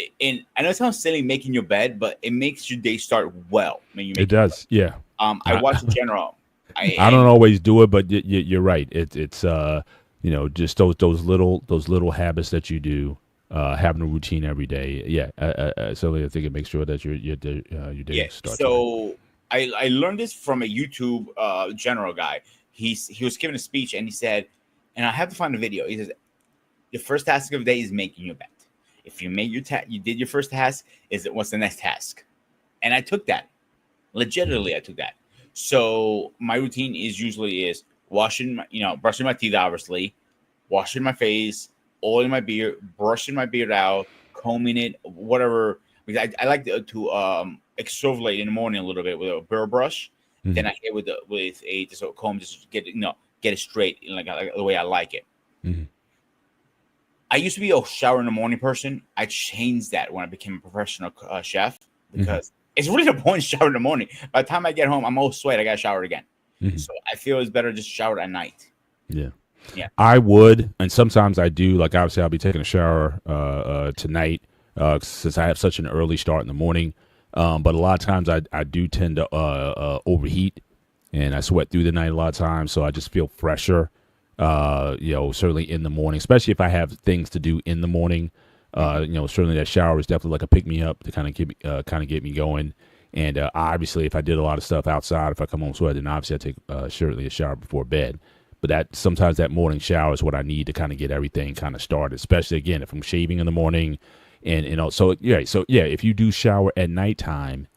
I know it sounds silly making your bed, but it makes your day start well. It does, yeah. I watch the general. I don't always do it, but you're right. It's just those little habits that you do, having a routine every day. Yeah, certainly I think it makes sure that your day starts. So I learned this from a YouTube general guy. He was giving a speech and he said, and I have to find a video. He says, the first task of the day is making your bed. If you made you did your first task, what's the next task? And I took that. Legitimately, I took that. So my routine is washing brushing my teeth, obviously, washing my face, oiling my beard, brushing my beard out, combing it, whatever. Because I like to exfoliate in the morning a little bit with a beard brush. Then I hit with a just a comb, just get it straight, like the way I like it. I used to be a shower in the morning person. I changed that when I became a professional chef because it's really the point to shower in the morning. By the time I get home, I'm all sweat. I got to shower again. So I feel it's better just shower at night. Yeah. Yeah. I would, and sometimes I do. Like obviously, I'll be taking a shower tonight since I have such an early start in the morning. But a lot of times I do tend to overheat, and I sweat through the night a lot of times, so I just feel fresher. Certainly in the morning, especially if I have things to do in the morning. Certainly that shower is definitely like a pick me up to kind of get me going. And obviously, if I did a lot of stuff outside, if I come home sweating, obviously I take certainly a shower before bed. But that sometimes that morning shower is what I need to kind of get everything kind of started. Especially again if I'm shaving in the morning, and if you do shower at nighttime,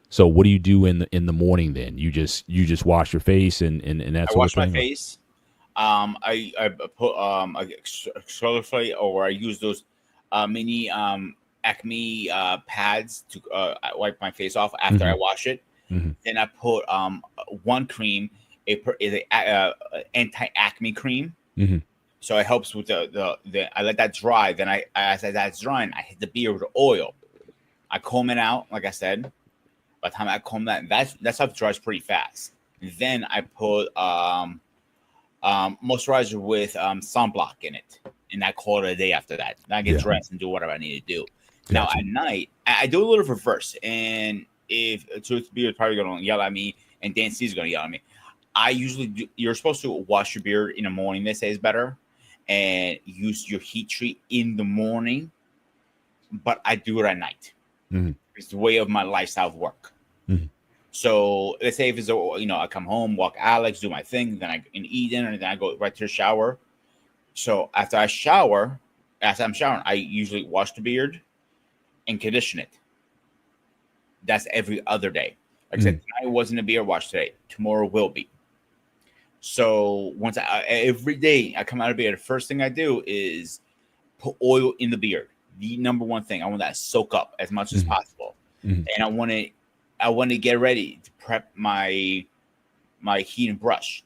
so what do you do in the morning then? You just wash your face and that I sort wash of my thing? face. I put exfoliate, or I use those mini Acme pads to wipe my face off after I wash it. Mhm. Then I put one cream. Is a anti acne cream, Mhm. so it helps with the. I let that dry. Then as that's drying, I hit the beard with oil. I comb it out, like I said. By the time I comb that stuff dries pretty fast. Then I put moisturizer with sunblock in it, and I call it a day after that. Then I get Yeah. dressed and do whatever I need to do. Now Gotcha. at night, I do a little reverse, and if Truth Beard is probably going to yell at me, and Dan C is going to yell at me. I usually do. You're supposed to wash your beard in the morning. They say is better, and use your heat treat in the morning. But I do it at night. Mhm. It's the way of my lifestyle of work. Mhm. So let's say if it's I come home, walk Alex, do my thing, then I can eat dinner, and then I go right to the shower. So after I'm showering, I usually wash the beard and condition it. That's every other day. Like I said, tonight wasn't a beard wash today. Tomorrow will be. So every day I come out of bed, the first thing I do is put oil in the beard. The number one thing, I want that to soak up as much as possible, and I want to get ready to prep my heat and brush.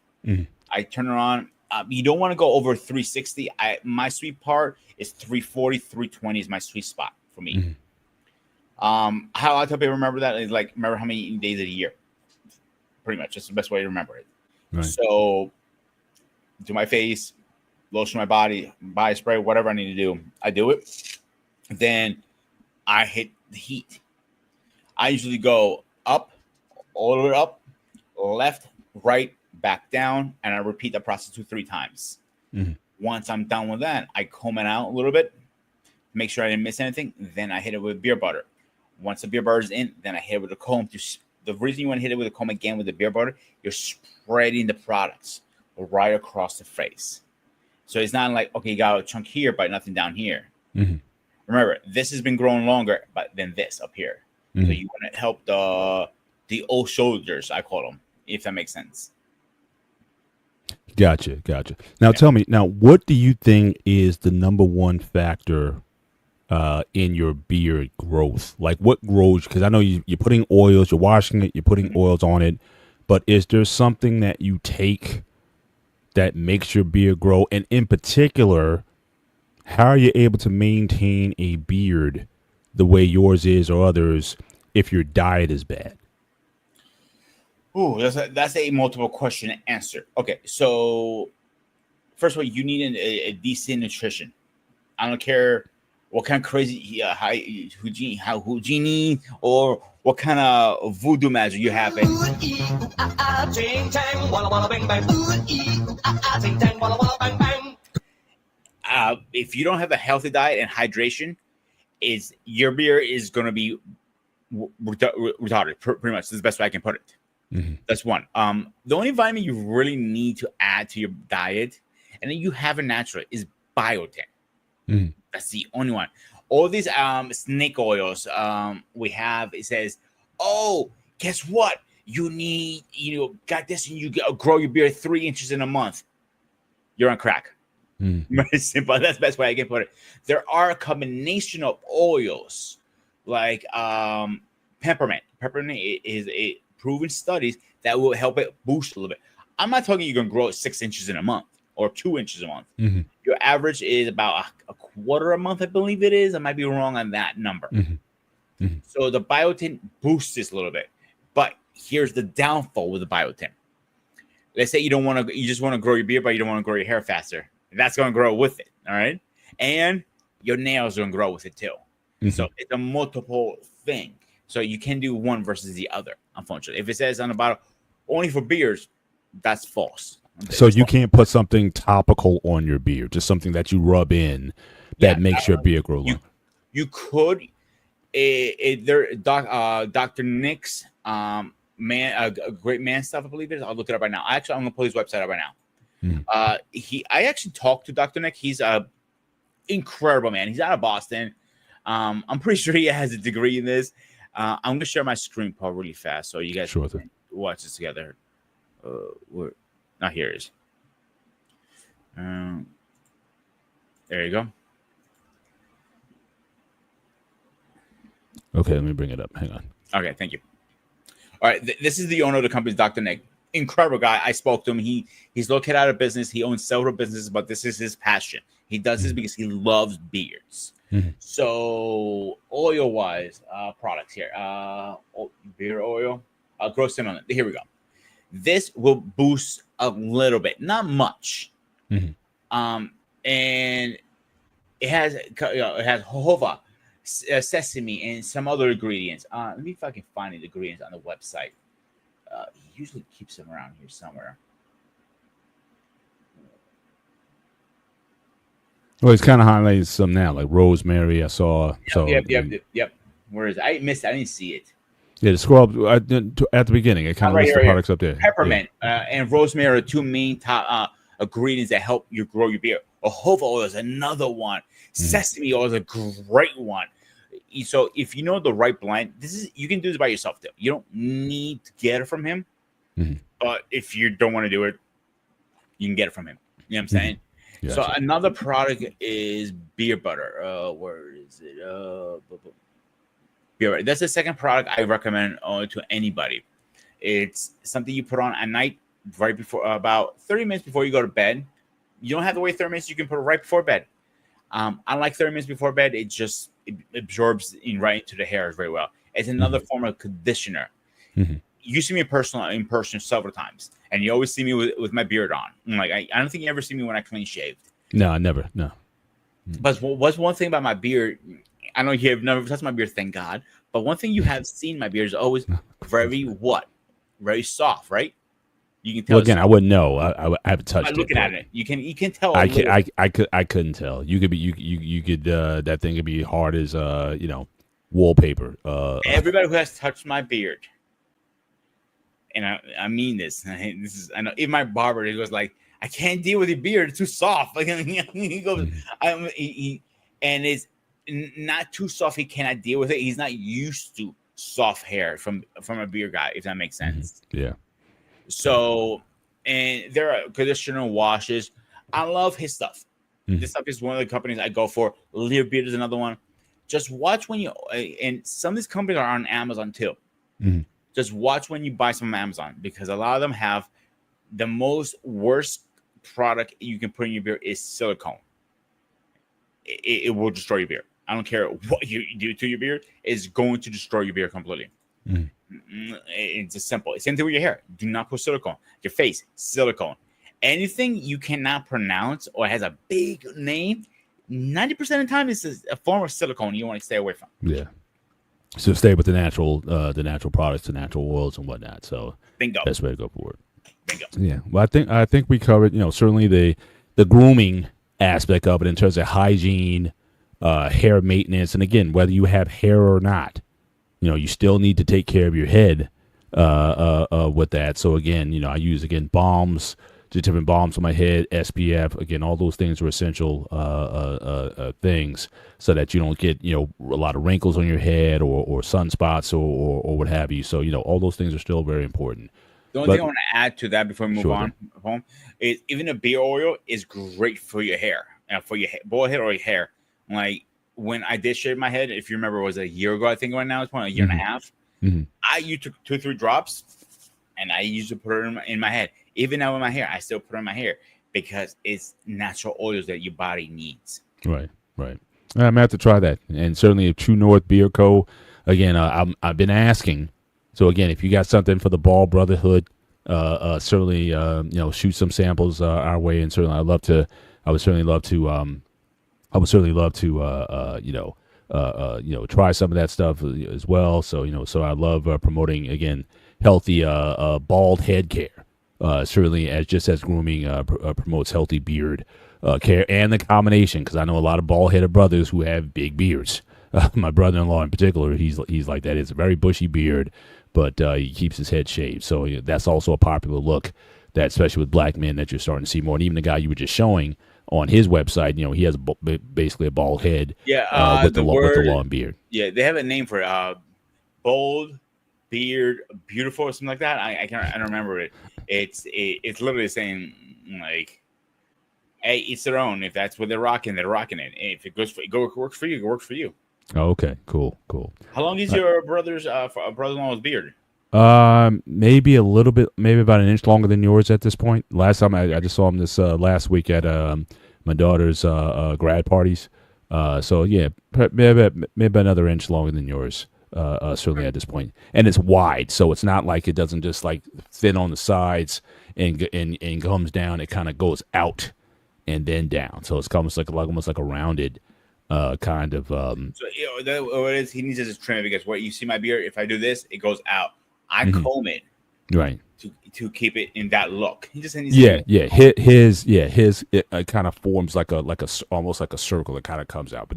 I turn it on. You don't want to go over 360. My sweet part is 340, 320 is my sweet spot for me. How I tell people remember that is like remember how many days of the year. Pretty much, that's the best way to remember it. Right. So, do my face, lotion my body, body spray, whatever I need to do, I do it. Then I hit the heat. I usually go up, all the way up, left, right, back down, and I repeat the process 2-3 times. Once I'm done with that, I comb it out a little bit, make sure I didn't miss anything. Then I hit it with beer butter. Once the beer butter is in, then I hit it with a comb. The reason you want to hit it with a comb again with the beer butter, you're spreading the products right across the face. So it's not like, okay, you got a chunk here, but nothing down here. Remember, this has been growing longer, but than this up here. So you want to help the old shoulders, I call them, if that makes sense. Gotcha. Now tell me, what do you think is the number one factor in your beard growth? Like what grows? Because I know you're putting oils, you're washing it, you're putting oils on it, but is there something that you take that makes your beard grow? And in particular, how are you able to maintain a beard the way yours is or others if your diet is bad? Ooh, that's a multiple question answer. Okay, so first of all, you need a decent nutrition. I don't care what kind of crazy Houdini or what kind of voodoo magic you have. If you don't have a healthy diet and hydration, your beard is going to be retarded. Pretty much, that's the best way I can put it. That's one. The only vitamin you really need to add to your diet, and then you have it naturally, is biotin. That's the only one. All these snake oils we have, it says, oh, guess what? You need, got this, and you grow your beard 3 inches in a month. You're on crack. Very simple. That's the best way I can put it. There are a combination of oils like peppermint. Peppermint is a proven studies that will help it boost a little bit. I'm not talking you're going to grow it 6 inches in a month or 2 inches a month. Mhm. Your average is about a quarter a month, I believe it is. I might be wrong on that number. Mhm. Mhm. So the biotin boosts this a little bit. But here's the downfall with the biotin. Let's say you just want to grow your beard, but you don't want to grow your hair faster. That's going to grow with it. All right. And your nails are going to grow with it too. So it's a multiple thing. So you can do one versus the other, unfortunately. If it says on the bottle only for beards, that's false. So you can't put something topical on your beard, just something that you rub in that makes your beard grow long. You could. Dr. Nick's a great man stuff, I believe it is. I'll look it up right now. Actually, I'm gonna pull his website up right now. I actually talked to Dr. Nick. He's a incredible man. He's out of Boston. I'm pretty sure he has a degree in this. I'm gonna share my screen part really fast so you guys can watch this together. Here it is. There you go. Okay, let me bring it up. Hang on. Okay, thank you. All right, this is the owner of the company, Dr. Nick. Incredible guy. I spoke to him. He's located out of business. He owns several businesses, but this is his passion. He does this because he loves beards. So oil-wise, products here. Beard oil. Gross stimulant. Here we go. This will boost a little bit, not much. And it has jojoba, sesame, and some other ingredients. Let me if I can find the ingredients on the website. He usually keeps them around here somewhere. Well, he's kind of highlighting some now, like rosemary. I saw. Yep. Where is it? I missed it. I didn't see it. Yeah, scroll up at the beginning. It kind of lists the products up there. Peppermint and rosemary are two main top ingredients that help you grow your beard. Jojoba oil is another one. Sesame oil is a great one. So if you know the right blend, you can do this by yourself too. You don't need to get it from him. But if you don't want to do it, you can get it from him. You know what I'm saying? Gotcha. So another product is beard butter. Where is it? Beard butter. That's the second product I recommend to anybody. It's something you put on at night, right before, about 30 minutes before you go to bed. You don't have to wait 30 minutes. You can put it right before bed. Unlike 30 minutes before bed, it absorbs right into the hair very well. It's another form of conditioner. You see me in person several times, and you always see me with my beard on. Like I don't think you ever see me when I clean shaved. No, never. No. But what's one thing about my beard? I know you have never touched my beard, thank God. But one thing you have seen my beard is always very soft, right? You can tell. Well, again, I wouldn't know. I haven't touched it. Looking at it, you can tell. I couldn't tell. You could be you could that thing could be hard as wallpaper. Everybody who has touched my beard, and I mean this. I know even my barber, he goes like, I can't deal with your beard; it's too soft. Like he goes, and it's not too soft. He cannot deal with it. He's not used to soft hair from a beard guy, if that makes sense. Yeah. So, and there are conditioner washes. I love his stuff. This stuff is one of the companies I go for. Learbeard is another one. Just watch when you, and some of these companies are on Amazon too. Just watch when you buy some on Amazon, because a lot of them have the worst product you can put in your beard is silicone. It will destroy your beard. I don't care what you do to your beard. It's going to destroy your beard completely. It's just simple. Same thing with your hair. Do not put silicone. Your face, silicone. Anything you cannot pronounce or has a big name, 90% of the time it's a form of silicone you want to stay away from. Yeah. So stay with the natural products, the natural oils and whatnot. So bingo. That's where to go forward. Bingo. Yeah. Well, I think we covered, certainly the grooming aspect of it in terms of hygiene, hair maintenance, and again, whether you have hair or not. You still need to take care of your head with that. So again, I use balms, just different balms on my head, SPF. Again, all those things are essential things so that you don't get a lot of wrinkles on your head or sunspots or what have you. So all those things are still very important. The only thing I want to add to that before we move on home is even a beard oil is great for your hair, for your bald head or your hair. Like, when I did shave my head, if you remember, it was a year ago, I think right now, it's probably a year and a half. You took 2 or 3 drops and I used to put it in my head. Even now with my hair, I still put it in my hair. because it's natural oils that your body needs. Right. I'm gonna have to try that, and certainly if True North Beard Co. Again, I've been asking. So again, if you got something for the Ball Brotherhood, certainly shoot some samples our way, and certainly I would certainly love to try some of that stuff as well. So so I love promoting again healthy bald head care. Certainly as grooming promotes healthy beard care, and the combination, because I know a lot of bald-headed brothers who have big beards. My brother-in-law in particular, he's like that. It's a very bushy beard, but he keeps his head shaved. So that's also a popular look, that especially with black men, that you're starting to see more. And even the guy you were just showing on his website, he has basically a bald head. With the long beard. Yeah, they have a name for it. Bold beard, beautiful, or something like that. I don't remember it. It's literally saying like, hey, it's their own. If that's what they're rocking it. If it works for you, it works for you. Oh, okay, cool. How long is your brother-in-law's beard? Maybe a little bit, maybe about an inch longer than yours at this point. Last time I just saw him this last week at my daughter's grad parties. So yeah, maybe another inch longer than yours. Certainly at this point, and it's wide, so it's not like it doesn't just like thin on the sides and comes down. It kind of goes out and then down, so it's almost like a rounded kind of. So what it is, he needs to just trim it, because what you see my beard, if I do this, it goes out. I comb it, right, to keep it in that look. He just needs his it kind of forms like a almost like a circle. It kind of comes out, but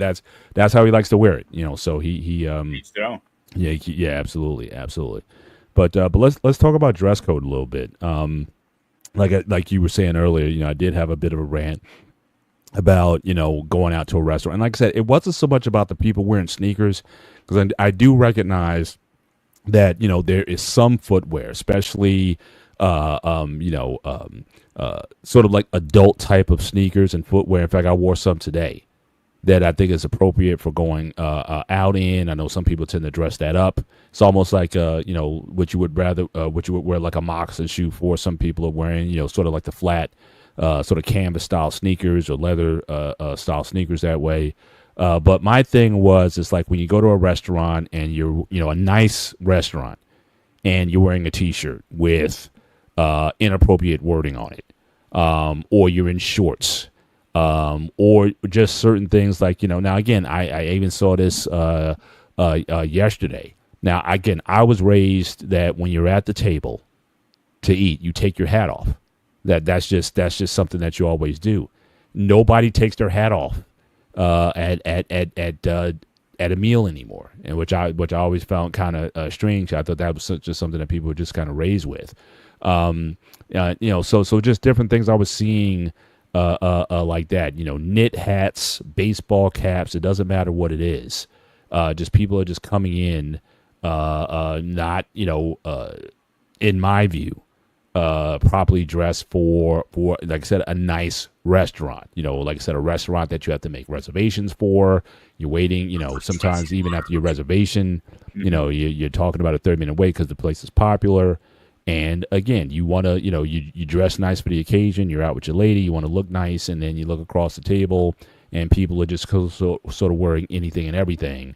that's how he likes to wear it. So he each their own. Yeah, absolutely. But let's talk about dress code a little bit. Like you were saying earlier, I did have a bit of a rant about going out to a restaurant, and like I said, it wasn't so much about the people wearing sneakers, because I do recognize that there is some footwear, especially sort of like adult type of sneakers and footwear. In fact, I wore some today that I think is appropriate for going out in. I know some people tend to dress that up. It's almost like what you would wear like a moccasin shoe for. Some people are wearing sort of like the flat sort of canvas style sneakers or leather style sneakers that way. But my thing was, it's like when you go to a restaurant and you're a nice restaurant and you're wearing a t-shirt with inappropriate wording on it, or you're in shorts, or just certain things like, now again, I even saw this yesterday. Now, again, I was raised that when you're at the table to eat, you take your hat off. That's just something that you always do. Nobody takes their hat off at a meal anymore, and which I always found kind of strange. I thought that was just something that people were just kind of raised with. So just different things I was seeing like that. Knit hats, baseball caps. It doesn't matter what it is. Just people are just coming in, not in my view, properly dressed for like I said, a nice restaurant. Like I said, a restaurant that you have to make reservations for. You're waiting. Sometimes even after your reservation, you're talking about a 30-minute wait because the place is popular. And again, you want to, you dress nice for the occasion. You're out with your lady. You want to look nice, and then you look across the table, and people are just sort of wearing anything and everything.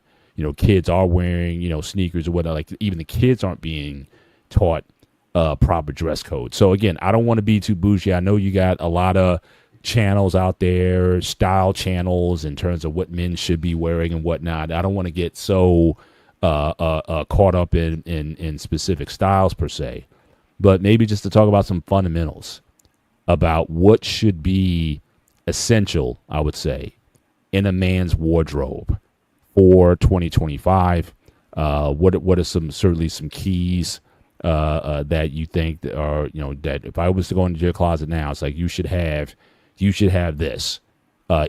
Kids are wearing, sneakers or whatnot. Like even the kids aren't being taught proper dress code. So again, I don't want to be too bougie. I know you got a lot of channels out there, style channels in terms of what men should be wearing and whatnot. I don't want to get so caught up in specific styles per se, but maybe just to talk about some fundamentals about what should be essential, I would say, in a man's wardrobe for 2025. What are certainly some keys that you think that are, that if I was to go into your closet now, it's like you should have this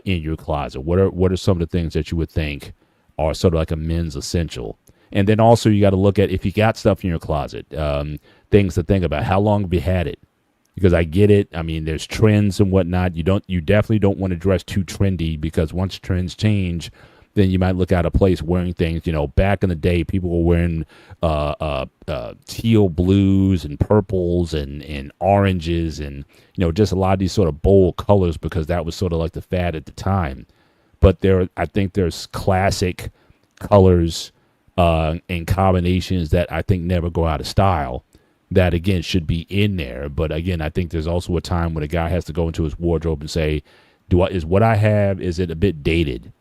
in your closet. What are some of the things that you would think are sort of like a men's essential? And then also you got to look at, if you got stuff in your closet, things to think about. How long have you had it? Because I get it. I mean, there's trends and whatnot. You definitely don't want to dress too trendy, because once trends change, then you might look at a place wearing things. Back in the day, people were wearing teal blues and purples and oranges and just a lot of these sort of bold colors because that was sort of like the fad at the time. But I think there's classic colors and combinations that I think never go out of style. That again should be in there. But again, I think there's also a time when a guy has to go into his wardrobe and say, is what I have, is it a bit dated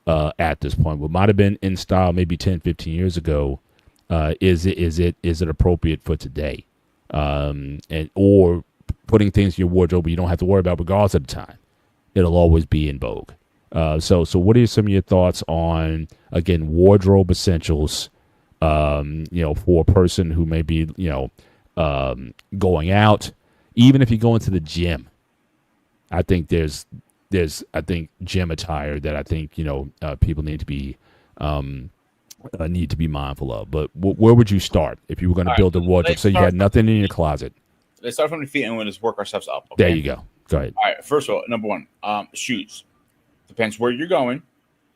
at this point? What might have been in style maybe 10, 15 years ago, is it appropriate for today? Or putting things in your wardrobe you don't have to worry about regardless of the time. It'll always be in vogue. So what are some of your thoughts on, again, wardrobe essentials, for a person who may be, going out, even if you go into the gym? I think there's gym attire that I think people need to be mindful of. But where would you start if you were going to build a wardrobe so you had nothing in your closet? Let's start from the feet and we'll just work ourselves up. Okay? There you go. Go ahead. All right. First of all, number one, shoes. Depends where you're going.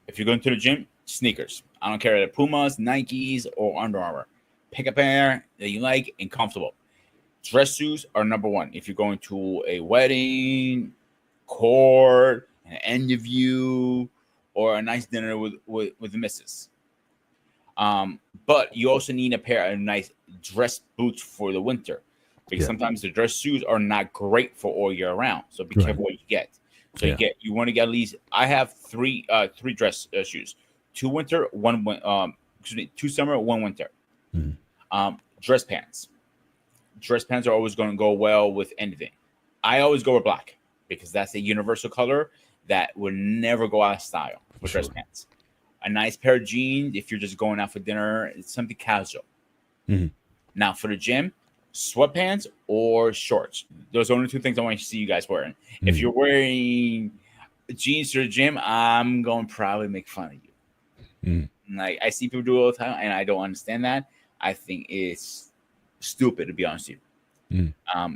If you're going to the gym, sneakers. I don't care if they're Pumas, Nikes, or Under Armour. Pick a pair that you like and comfortable. Dress shoes are number one. If you're going to a wedding, court, an end of view, or a nice dinner with the missus. But you also need a pair of nice dress boots for the winter, because sometimes the dress shoes are not great for all year round. So be careful what you get. So you want to get at least. I have three dress shoes: 2 winter, 2 summer, 1 winter. Mm-hmm. Dress pants. Dress pants are always going to go well with anything. I always go with black because that's a universal color that would never go out of style with dress pants. A nice pair of jeans if you're just going out for dinner. It's something casual. Mm-hmm. Now for the gym, sweatpants or shorts. Those are the only 2 things I want to see you guys wearing. Mm-hmm. If you're wearing jeans to the gym, I'm going to probably make fun of you. Mm-hmm. Like I see people do it all the time, and I don't understand that. I think it's stupid, to be honest with you.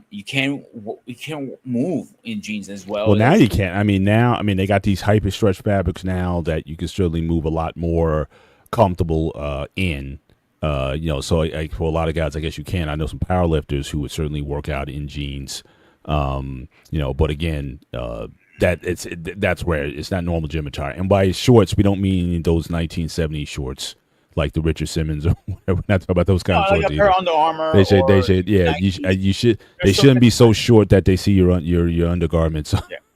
You can't move in jeans as well. Well, now you can't. I mean, they got these hyper stretch fabrics now that you can certainly move a lot more comfortable in. So like for a lot of guys, I guess you can. I know some power lifters who would certainly work out in jeans. But again, that's where it's not normal gym attire. And by shorts, we don't mean those 1970s shorts like the Richard Simmons or whatever. We're not talking about those kind of shorts. Like a pair of Under Armour. They should, yeah. You should. They shouldn't be so short that they see your undergarments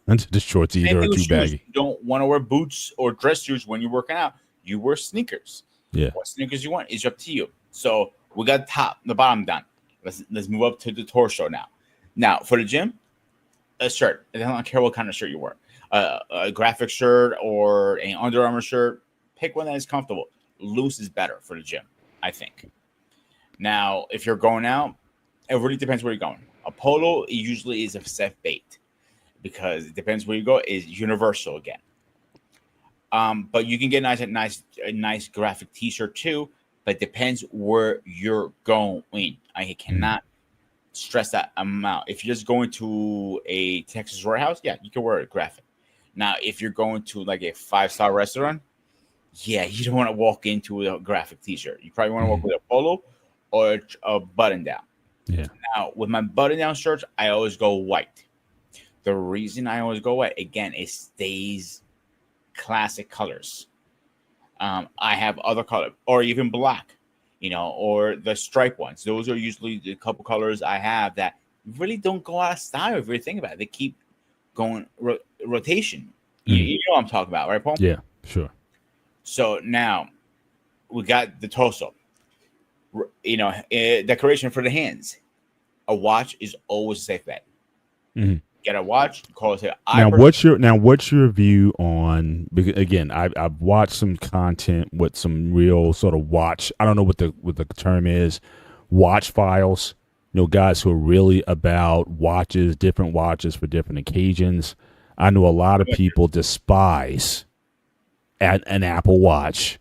under the shorts either, or too baggy. You don't want to wear boots or dress shoes when you're working out. You wear sneakers. Yeah. What sneakers you want is up to you. So we got the bottom done. Let's move up to the torso now. Now for the gym, a shirt. I don't care what kind of shirt you wear. A graphic shirt or an Under Armour shirt. Pick one that is comfortable. Loose is better for the gym, I think. Now, if you're going out, it really depends where you're going. A polo usually is a safe bait because it depends where you go. Is universal again. But you can get a nice graphic T-shirt too. But it depends where you're going. I cannot stress that amount. If you're just going to a Texas Roadhouse, you can wear a graphic. Now, if you're going to like a 5-star restaurant, you don't want to walk into a graphic T-shirt. You probably want to walk with a polo or a button down. Yeah. Now, with my button down shirts, I always go white. The reason I always go white, again, it stays classic colors. I have other color or even black, or the stripe ones. Those are usually the couple colors I have that really don't go out of style if you think about it. They keep going rotation. You know what I'm talking about, right, Paul? Yeah, sure. So now we got the torso, decoration for the hands. A watch is always a safe bet. Mm-hmm. Get a watch, call it. What's your view on? Because again, I've watched some content with some real sort of watch. I don't know what the term is. Watch files. Guys who are really about watches, different watches for different occasions. I know a lot of people despise an Apple Watch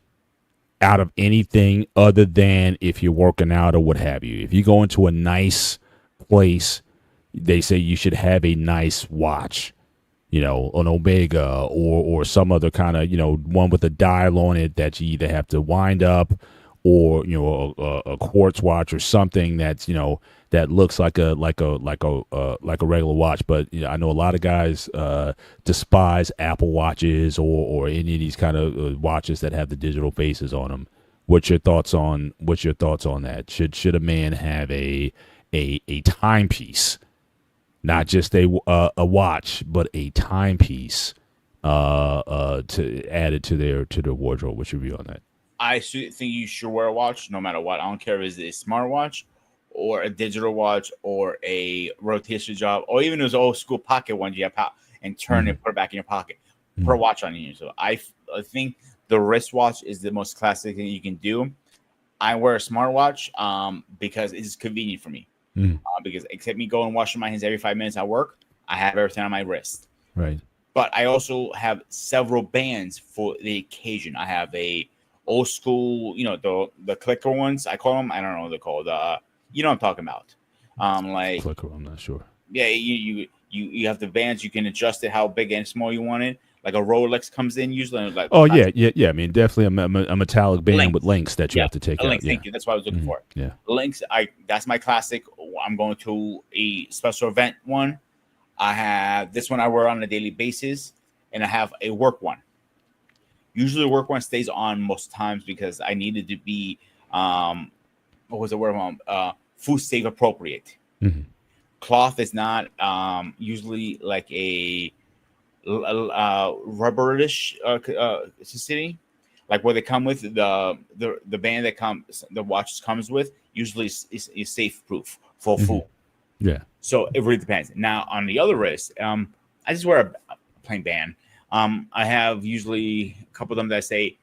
out of anything other than if you're working out or what have you. If you go into a nice place, they say you should have a nice watch. an Omega or some other kind of, one with a dial on it that you either have to wind up, or a quartz watch or something that's that looks like a regular watch. But I know a lot of guys despise Apple watches or any of these kind of watches that have the digital faces on them. What's your thoughts on that? Should a man have a timepiece, not just a watch, but a timepiece to add it to their wardrobe? What's your view on that? I think you should wear a watch no matter what. I don't care if it's a smartwatch or a digital watch or a rotation job, or even those old school pocket ones you have and turn it, put it back in your pocket. Put a watch on you. So I think the wristwatch is the most classic thing you can do. I wear a smartwatch because it's convenient for me. Because except me going and washing my hands every 5 minutes at work, I have everything on my wrist. Right. But I also have several bands for the occasion. I have a old school, the clicker ones. I call them. I don't know what they're called. You know what I'm talking about. Like clicker. I'm not sure. Yeah, you have the bands. You can adjust it how big and small you want it. Like a Rolex comes in usually. Like yeah. I mean, definitely a metallic band with links that you have to take out. Thank you. That's what I was looking for. Yeah, links. That's my classic. I'm going to a special event one. I have this one I wear on a daily basis, and I have a work one. Usually, the work one stays on most times because I needed to be what was the word? Food safe appropriate. Cloth is not usually like a rubberish consistency, like what they come with the band that the watch comes with usually is safe proof for food. Yeah. So it really depends. Now on the other wrist, I just wear a plain band. I have usually a couple of them that say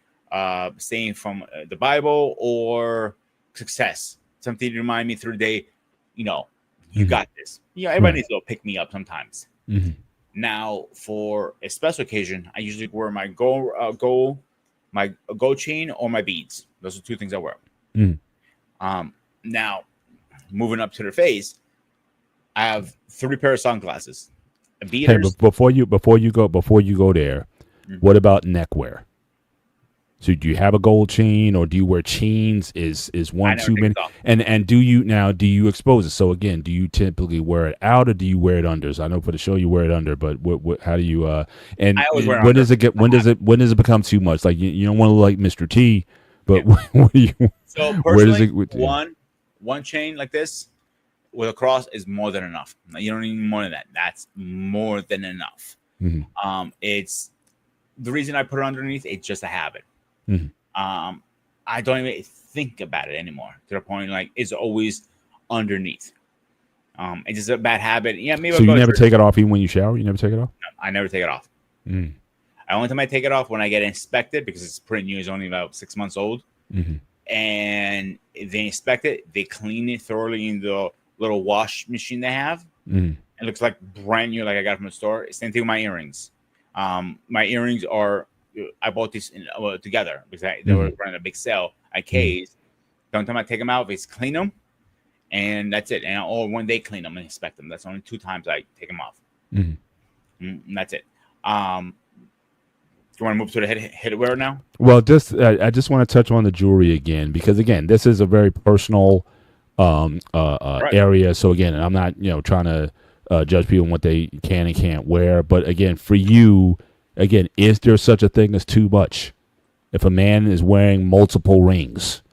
saying from the Bible or success, something to remind me through the day. You got this. Everybody needs to pick me up sometimes. Now, for a special occasion, I usually wear my gold chain or my beads. Those are two things I wear. Now, moving up to the face, I have 3 pair of sunglasses. Hey, but before you go there, what about neckwear? So do you have a gold chain, or do you wear chains? Is one too many? So. And do you expose it? So again, do you typically wear it out, or do you wear it under? So I know for the show you wear it under, but how do you and when does it become too much? Like you don't want to look like Mr. T, but what do you? So personally, one chain like this with a cross is more than enough. You don't need more than that. That's more than enough. It's the reason I put it underneath. It's just a habit. I don't even think about it anymore to the point like it's always underneath. It's just a bad habit. Yeah, maybe. So you never take it off even when you shower? You never take it off? No, I never take it off. The only time I take it off when I get inspected, because it's pretty new. It's only about 6 months old. And they inspect it. They clean it thoroughly in the little wash machine they have. It looks like brand new, like I got from the store. Same thing with my earrings. My earrings are. I bought these together because they were running a big sale at K's. The only time I take them out is clean them, and that's it. Or when they clean them and inspect them, that's only 2 times I take them off. And that's it. Do you want to move to the headwear now? Well, I just want to touch on the jewelry again, because again, this is a very personal area. So again, I'm not trying to judge people on what they can and can't wear, but again, for you. Again, is there such a thing as too much? If a man is wearing multiple rings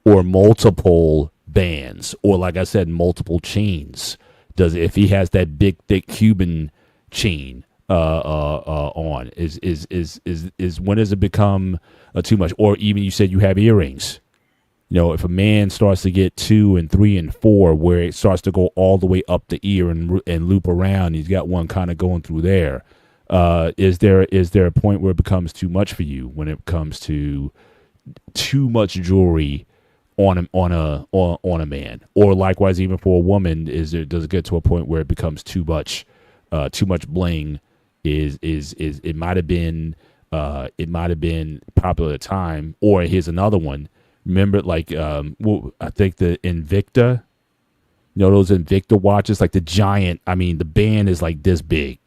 or multiple bands or, like I said, multiple chains, if he has that big, thick Cuban chain on, is when does it become too much? Or even you said you have earrings. If a man starts to get 2 and 3 and 4, where it starts to go all the way up the ear and loop around, he's got one kind of going through there. Is there a point where it becomes too much for you when it comes to too much jewelry on a man, or likewise even for a woman? Does it get to a point where it becomes too much bling? It might have been popular at the time, or here's another one. Remember, like I think the Invicta, those Invicta watches, like the giant. I mean, the band is like this big.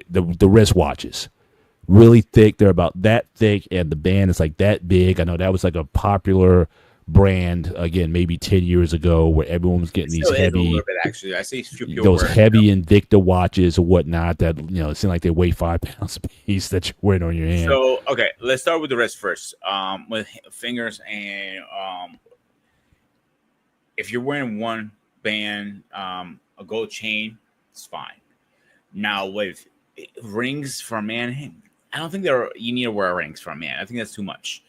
the wristwatches. Really thick. They're about that thick, and the band is like that big. I know that was like a popular brand again, maybe 10 years ago, where everyone was getting these heavy, a little bit, actually. I see a few people those wearing heavy Invicta watches or whatnot that it seemed like they weigh 5 pounds a piece that you're wearing on your hand. So okay, let's start with the wrist first. With fingers and if you're wearing one band, a gold chain, it's fine. Now with rings for a man, I don't think you need to wear rings for a man. I think that's too much.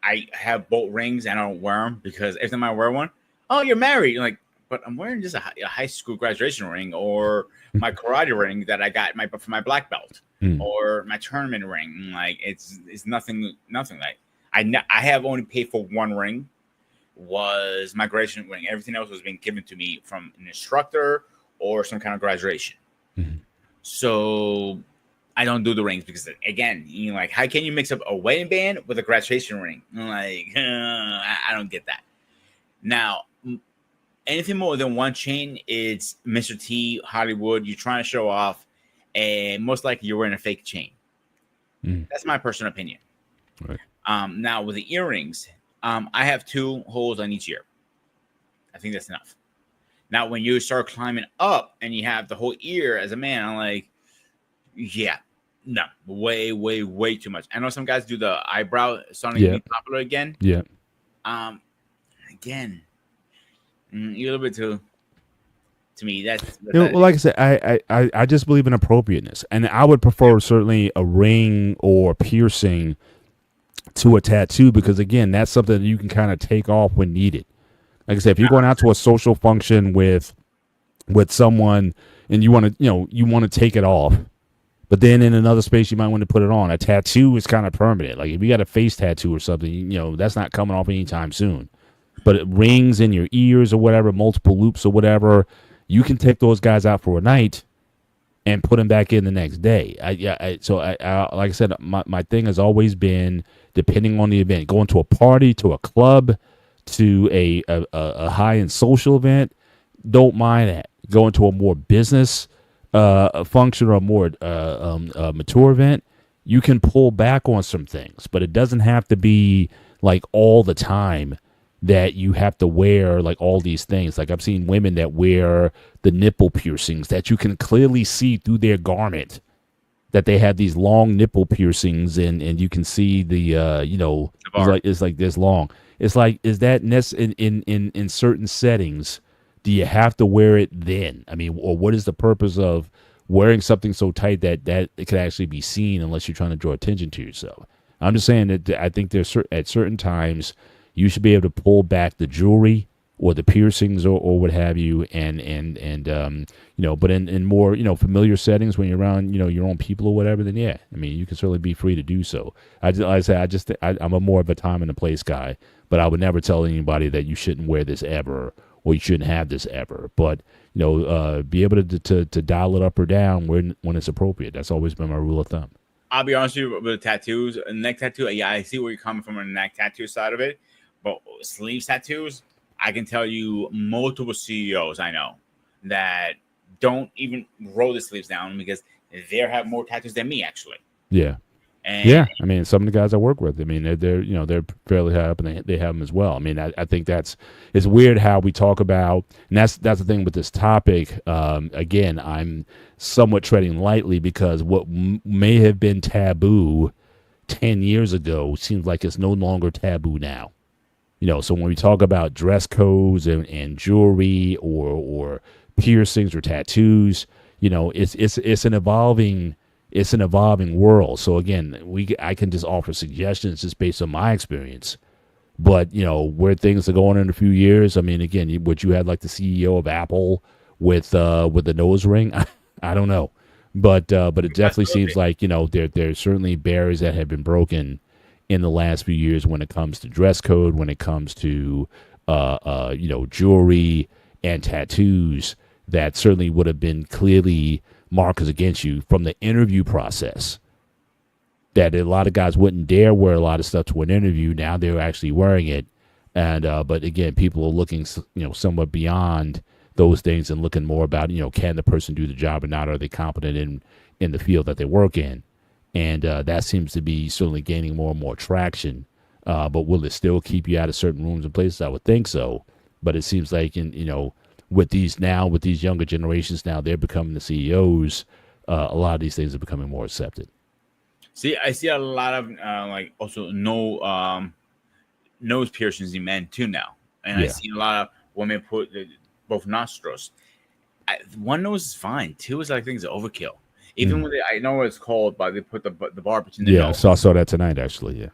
I have both rings and I don't wear them because every time I wear one, oh, you're married. You're like, but I'm wearing just a high school graduation ring or my karate ring that I got for my black belt or my tournament ring. Like it's nothing like I have only paid for one ring, was my graduation ring. Everything else was being given to me from an instructor or some kind of graduation. So I don't do the rings because, again, like, how can you mix up a wedding band with a graduation ring? Like, I don't get that. Now, anything more than one chain, it's Mr. T, Hollywood. You're trying to show off, and most likely you're wearing a fake chain. That's my personal opinion. Right. Now, with the earrings, I have 2 holes on each ear. I think that's enough. Now, when you start climbing up and you have the whole ear as a man, I'm like, yeah. No, way too much. I know some guys do the eyebrow starting to be popular again. Yeah. Again, a little bit too. To me, that's well, like I said, I just believe in appropriateness, and I would prefer certainly a ring or piercing to a tattoo because, again, that's something that you can kind of take off when needed. Like I said, if you're going out to a social function with someone and you want to take it off. But then in another space, you might want to put it on. A tattoo is kind of permanent. Like if you got a face tattoo or something, that's not coming off anytime soon. But it rings in your ears or whatever, multiple loops or whatever, you can take those guys out for a night and put them back in the next day. So like I said, my thing has always been, depending on the event, going to a party, to a club, to a high-end social event, don't mind that. Going to a more business a function or a more mature event, you can pull back on some things, but it doesn't have to be like all the time that you have to wear like all these things. Like I've seen women that wear the nipple piercings that you can clearly see through their garment, that they have these long nipple piercings and you can see the it's like this long. It's like, is that in certain settings? Do you have to wear it then? I mean, or what is the purpose of wearing something so tight that it could actually be seen unless you're trying to draw attention to yourself? I'm just saying that I think at certain times you should be able to pull back the jewelry or the piercings or what have you, but in more familiar settings when you're around your own people or whatever, then yeah, I mean you can certainly be free to do so. I'm a more of a time and a place guy, but I would never tell anybody that you shouldn't wear this ever or you shouldn't have this ever. But be able to dial it up or down when it's appropriate. That's always been my rule of thumb. I'll be honest with you, with the tattoos, a neck tattoo. Yeah, I see where you're coming from on the neck tattoo side of it, but sleeve tattoos, I can tell you multiple CEOs I know that don't even roll the sleeves down because they have more tattoos than me, actually. Yeah. I mean, some of the guys I work with, I mean, they're fairly high up and they have them as well. I mean, I think it's weird how we talk about, and that's the thing with this topic. Again, I'm somewhat treading lightly because what may have been taboo 10 years ago seems like it's no longer taboo now. So when we talk about dress codes and jewelry or piercings or tattoos, it's an evolving world. So again, I can just offer suggestions just based on my experience. But where things are going in a few years, I mean, again, would you have like the CEO of Apple with the nose ring? I don't know, but it definitely seems like there's certainly barriers that have been broken in the last few years when it comes to dress code, when it comes to jewelry and tattoos that certainly would have been clearly markers against you from the interview process. That a lot of guys wouldn't dare wear a lot of stuff to an interview. Now they're actually wearing it, and but again, people are looking somewhat beyond those things and looking more about, can the person do the job or not? Are they competent in the field that they work in? And that seems to be certainly gaining more and more traction. But will it still keep you out of certain rooms and places? I would think so. But it seems like with these younger generations now, they're becoming the CEOs. A lot of these things are becoming more accepted. See, I see a lot of also nose piercings in men too now, and I see a lot of women put both nostrils. One nose is fine. Two is I think is overkill. Even when I know what it's called, but they put the bar between the nose. So I saw that tonight actually. Yeah,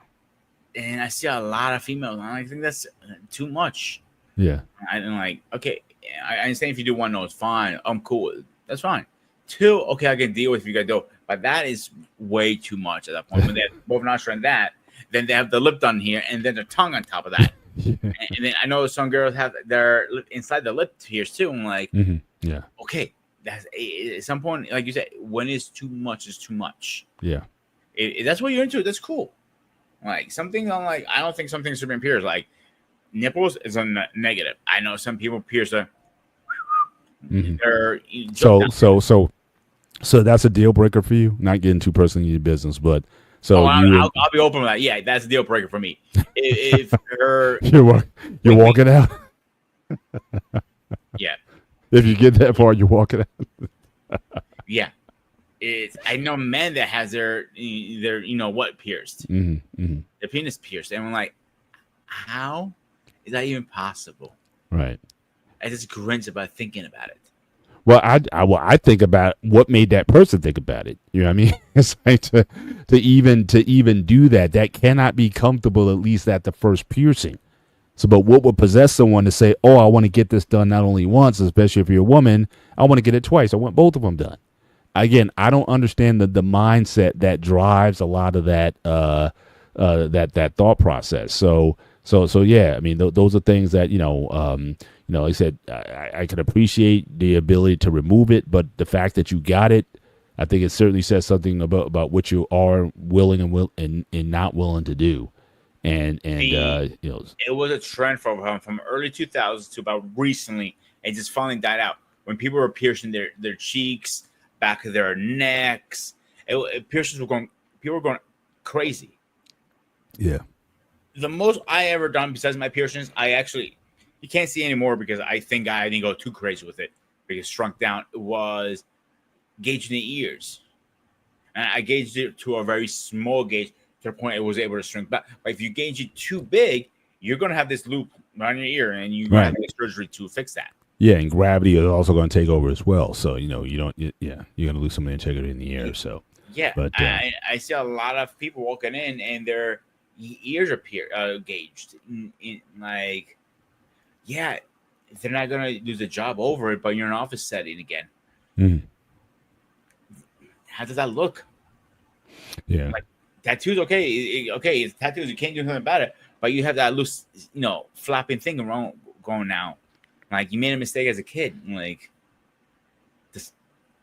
and I see a lot of females, and I think that's too much. Yeah, I'm like, okay, I understand if you do one nose, fine, I'm cool. That's fine. Two, okay, I can deal with if you guys do, but that is way too much at that point. When they have both nostrils and that, then they have the lip done here, and then the tongue on top of that. and then I know some girls have their lip inside the lip pierced too. I'm like, yeah, okay, that's at some point, like you said, when is too much is too much. Yeah, if that's what you're into, that's cool. Like something, I'm like, I don't think something should be pierced. Like nipples is a negative. I know some people pierce their. So that's a deal breaker for you. Not getting too personal in your business, but I'll be open with that. Yeah, that's a deal breaker for me. If you're walking out, yeah. If you get that far, you're walking out. Yeah, I know men that has their what pierced, their penis pierced, and I'm like, how is that even possible? Right. I just grins about thinking about it. Well, I think about what made that person think about it. You know what I mean? It's like to even do that. That cannot be comfortable, at least at the first piercing. So, but what would possess someone to say, "Oh, I want to get this done not only once, especially if you're a woman, I want to get it twice. I want both of them done." Again, I don't understand the mindset that drives a lot of that that thought process. So yeah. I mean, those are things that like I said, I can appreciate the ability to remove it, but the fact that you got it, I think it certainly says something about what you are willing and not willing to do. And it was a trend from early 2000s to about recently, and just finally died out when people were piercing their cheeks, back of their necks. Piercings were going, people were going crazy. Yeah. The most I ever done besides my piercings, you can't see anymore because I think I didn't go too crazy with it because it shrunk down. It was gauging the ears. And I gauged it to a very small gauge to the point it was able to shrink back. But if you gauge it too big, you're going to have this loop around your ear and you're going to have to get surgery to fix that. Yeah, and gravity is also going to take over as well. So, you're going to lose some of the integrity in the ear. So, yeah, but I see a lot of people walking in and their ears are gauged. Like, yeah, they're not going to do the job over it, but you're in an office setting again. Mm-hmm. How does that look? Yeah. Like, tattoos, okay, it's tattoos. You can't do anything about it, but you have that loose, flapping thing around going now. Like, you made a mistake as a kid. Like, this,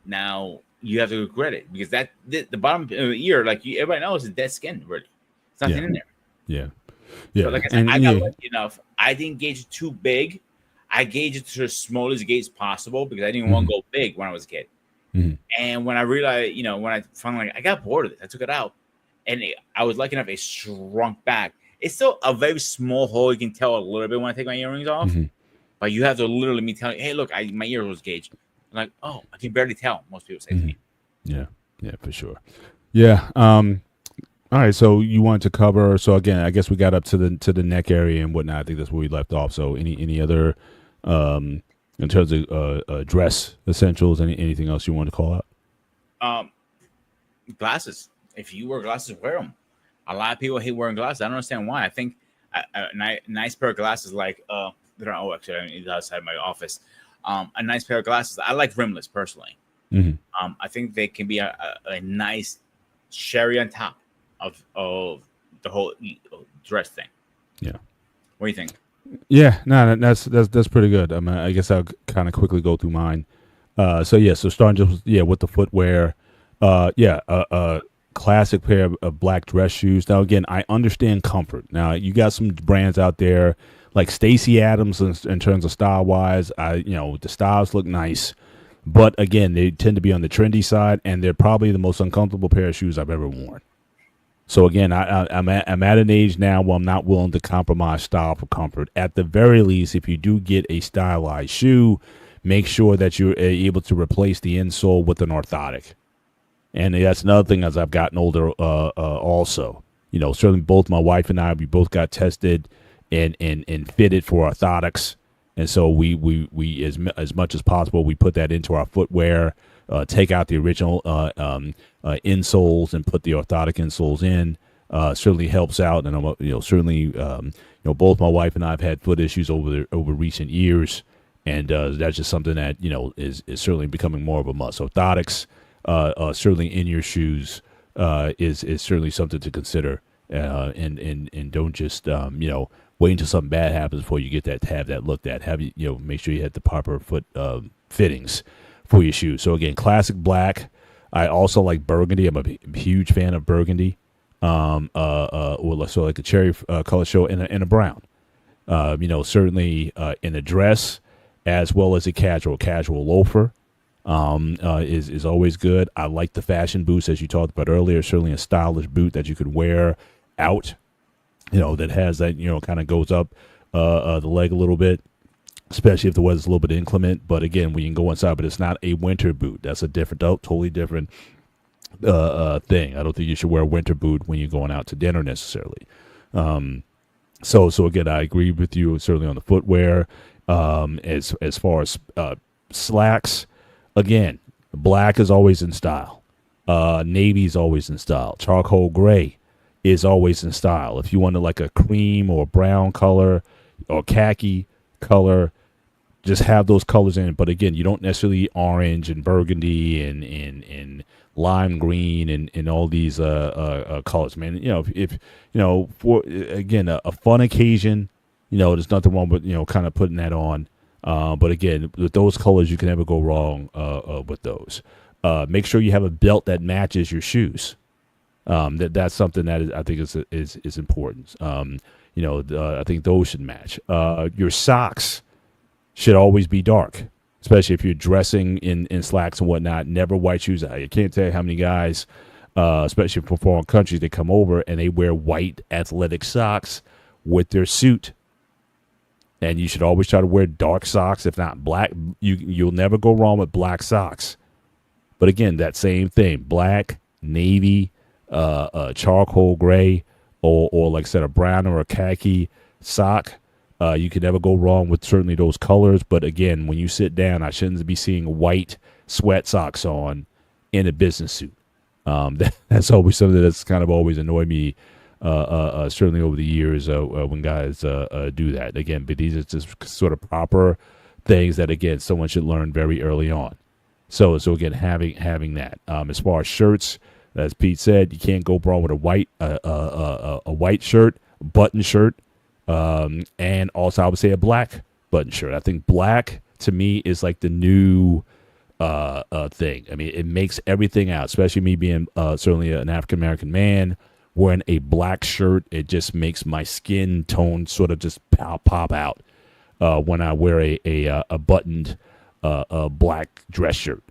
now you have to regret it because the bottom of the ear, like everybody knows, is dead skin, really. It's nothing in there. Yeah. Yeah. So like I said, I got lucky enough. I didn't gauge it too big. I gauged it to as small as gauge possible because I didn't want to go big when I was a kid. Mm-hmm. And when I realized, when I finally I got bored of it, I took it out, and I was lucky enough it shrunk back. It's still a very small hole. You can tell a little bit when I take my earrings off, but you have to literally me telling, "Hey, look, my ear was gauged." I'm like, "Oh, I can barely tell." Most people say to me. Yeah, for sure. Yeah. All right, so you wanted to cover. So again, I guess we got up to the neck area and whatnot. I think that's where we left off. So any other in terms of dress essentials, anything else you want to call out? Glasses. If you wear glasses, wear them. A lot of people hate wearing glasses. I don't understand why. I think a nice pair of glasses, like they're actually it's outside my office. A nice pair of glasses. I like rimless personally. Mm-hmm. I think they can be a nice cherry on top of the whole dress thing. Yeah. What do you think? Yeah, no, that's pretty good. I guess I'll kind of quickly go through mine. So starting just with the footwear. classic pair of black dress shoes. Now, again, I understand comfort. Now, you got some brands out there like Stacy Adams in terms of style wise. The styles look nice, but again, they tend to be on the trendy side, and they're probably the most uncomfortable pair of shoes I've ever worn. So again, I'm at an age now where I'm not willing to compromise style for comfort. At the very least, if you do get a stylized shoe, make sure that you're able to replace the insole with an orthotic. And that's another thing as I've gotten older. Also, certainly both my wife and I, we both got tested and fitted for orthotics, and so we as much as possible we put that into our footwear. Take out the original insoles and put the orthotic insoles in. Certainly helps out, and certainly both my wife and I have had foot issues over recent years, and that's just something that is certainly becoming more of a must. Orthotics, certainly in your shoes, is certainly something to consider, and don't just wait until something bad happens before you get that to have that looked at. Make sure you have the proper foot fittings for your shoes. So again, classic black. I also like burgundy. I'm a huge fan of burgundy. Or like a cherry color show in a brown. Certainly in a dress as well as a casual loafer is always good. I like the fashion boots as you talked about earlier. Certainly a stylish boot that you could wear out. That has that kind of goes up the leg a little bit, especially if the weather's a little bit inclement. But again, we can go inside, but it's not a winter boot. That's a totally different thing. I don't think you should wear a winter boot when you're going out to dinner necessarily. So again, I agree with you certainly on the footwear. As far as slacks, again, black is always in style. Navy is always in style. Charcoal gray is always in style. If you wanted like a cream or brown color or khaki color, just have those colors in it. But again, you don't necessarily orange and burgundy and lime green and all these colors, man. If for again a fun occasion, there's nothing wrong with kind of putting that on. But again, with those colors, you can never go wrong with those. Make sure you have a belt that matches your shoes. That's something that I think is important. I think those should match. Your socks should always be dark, especially if you're dressing in slacks and whatnot. Never white shoes. I can't tell you how many guys, especially from foreign countries, they come over and they wear white athletic socks with their suit. And you should always try to wear dark socks, if not black. You'll never go wrong with black socks. But again, that same thing: black, navy, charcoal gray, or like I said, a brown or a khaki sock. You can never go wrong with certainly those colors. But again, when you sit down, I shouldn't be seeing white sweat socks on in a business suit. That's always something that's kind of always annoyed me, certainly over the years when guys do that. Again, but these are just sort of proper things that, again, someone should learn very early on. So again, having that. As far as shirts, as Pete said, you can't go wrong with a white shirt, button shirt. And also I would say a black button shirt. I think black to me is like the new thing. I mean, it makes everything out, especially me being certainly an African-American man wearing a black shirt. It just makes my skin tone sort of just pop out when I wear a buttoned black dress shirt.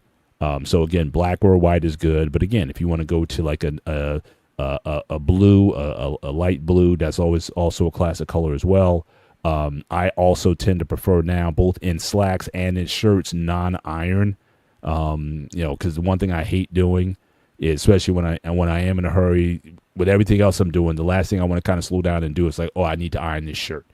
So again, black or white is good. But again, if you want to go to like a blue, a light blue, that's always also a classic color as well. I also tend to prefer now, both in slacks and in shirts, non-iron. Because the one thing I hate doing is, especially when I am in a hurry with everything else I'm doing, the last thing I want to kind of slow down and do is like, oh, I need to iron this shirt,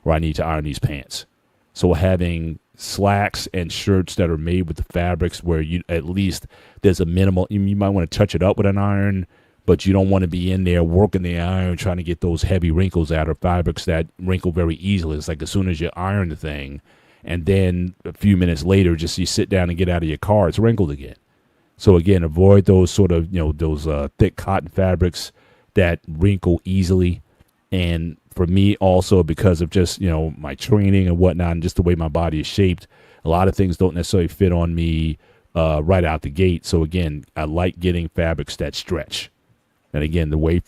or I need to iron these pants. So having slacks and shirts that are made with the fabrics where you at least there's a minimal, you might want to touch it up with an iron, but you don't want to be in there working the iron trying to get those heavy wrinkles out of fabrics that wrinkle very easily. It's like as soon as you iron the thing, and then a few minutes later, just you sit down and get out of your car, it's wrinkled again. So again, avoid those sort of, those thick cotton fabrics that wrinkle easily. And for me also, because of just, my training and whatnot, and just the way my body is shaped, a lot of things don't necessarily fit on me right out the gate. So again, I like getting fabrics that stretch. And again, the way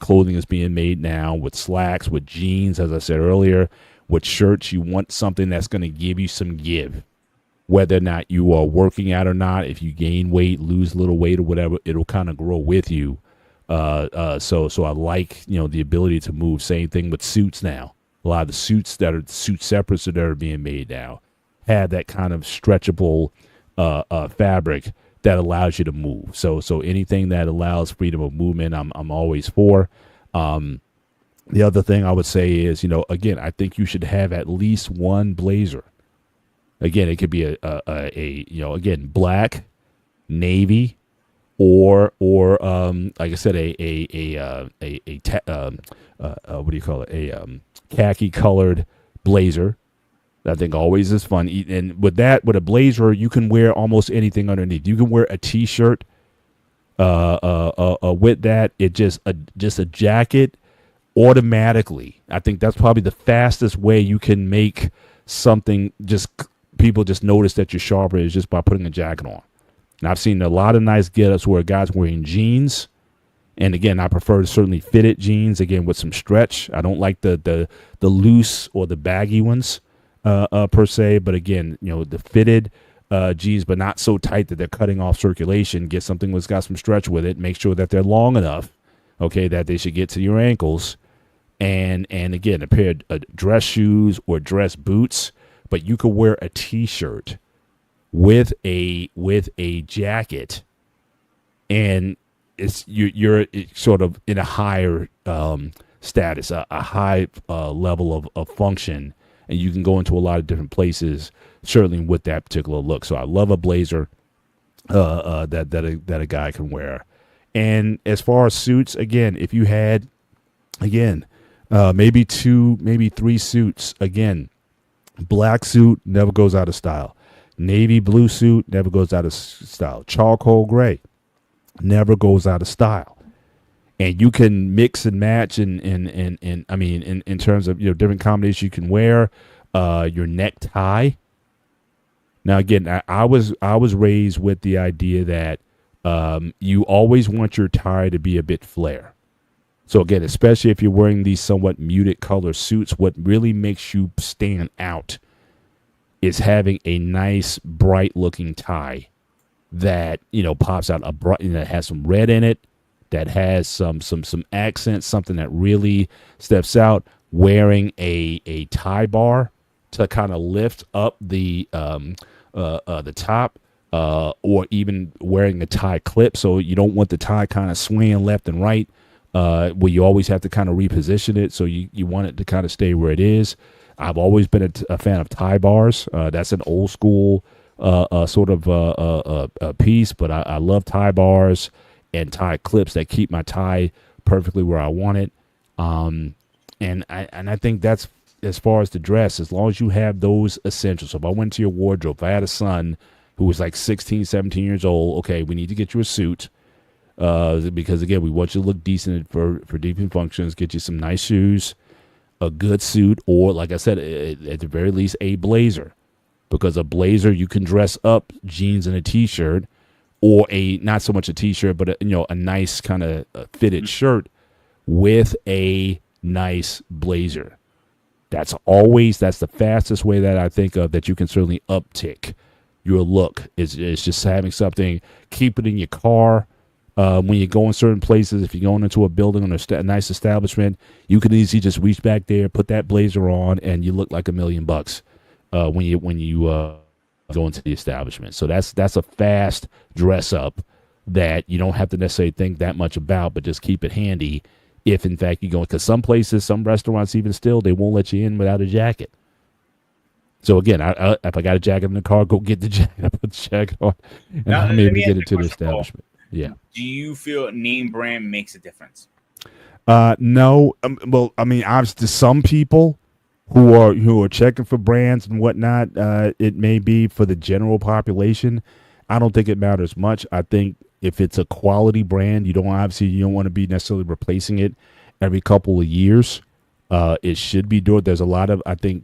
clothing is being made now with slacks, with jeans, as I said earlier, with shirts, you want something that's going to give you some give. Whether or not you are working out or not, if you gain weight, lose a little weight or whatever, it'll kind of grow with you. So I like, the ability to move. Same thing with suits now. A lot of the suits that are suit separates that are being made now have that kind of stretchable fabric that allows you to move. So anything that allows freedom of movement, I'm always for. The other thing I would say is, again, I think you should have at least one blazer. Again, it could be again, black, navy, or like I said, what do you call it? A khaki colored blazer. I think always is fun. And with a blazer, you can wear almost anything underneath. You can wear a t-shirt. With that, it just a jacket automatically. I think that's probably the fastest way you can make something people just notice that you're sharper is just by putting a jacket on. And I've seen a lot of nice get-ups where guys wearing jeans. And again, I prefer certainly fitted jeans, again, with some stretch. I don't like the loose or the baggy ones per se. But again, the fitted jeans, but not so tight that they're cutting off circulation. Get something that's got some stretch with it. Make sure that they're long enough, okay, that they should get to your ankles. And again, a pair of dress shoes or dress boots. But you could wear a t-shirt with a jacket, and you're sort of in a higher status, a high level of function, and you can go into a lot of different places, certainly with that particular look. So I love a blazer that a guy can wear. And as far as suits, again, if you had, maybe 2, maybe 3 suits, again, black suit never goes out of style. Navy blue suit never goes out of style. Charcoal gray never goes out of style. And you can mix and match in terms of different combinations you can wear. Your necktie. Now again, I was raised with the idea that you always want your tie to be a bit flare. So again, especially if you're wearing these somewhat muted color suits, what really makes you stand out is having a nice, bright-looking tie that pops out that has some red in it, that has some accents, something that really steps out. Wearing a tie bar to kind of lift up the top, or even wearing a tie clip, so you don't want the tie kind of swaying left and right. Where you always have to kind of reposition it, so you want it to kind of stay where it is. I've always been a fan of tie bars. That's an old school sort of a piece, but I love tie bars and tie clips that keep my tie perfectly where I want it. And I think that's as far as the dress, as long as you have those essentials. So if I went to your wardrobe, if I had a son who was like 16, 17 years old, okay, we need to get you a suit. Because again, we want you to look decent for different functions. Get you some nice shoes, a good suit, or like I said, at the very least, a blazer. Because a blazer, you can dress up jeans and a t-shirt, or not so much a t-shirt, but a nice kind of fitted shirt with a nice blazer. That's the fastest way that I think of that you can certainly uptick your look. Is just having something, keep it in your car. When you go in certain places, if you're going into a building or a nice establishment, you can easily just reach back there, put that blazer on, and you look like $1 million when you go into the establishment. So that's a fast dress up that you don't have to necessarily think that much about, but just keep it handy if in fact you go. Because some places, some restaurants, even still, they won't let you in without a jacket. So again, if I got a jacket in the car, go get the jacket. I put the jacket on, and I'm able to get into the establishment. Yeah. Do you feel name brand makes a difference? No. Well, I mean, obviously, some people who are checking for brands and whatnot, it may be. For the general population, I don't think it matters much. I think if it's a quality brand, you don't want to be necessarily replacing it every couple of years. It should be doing. There's a lot of, I think,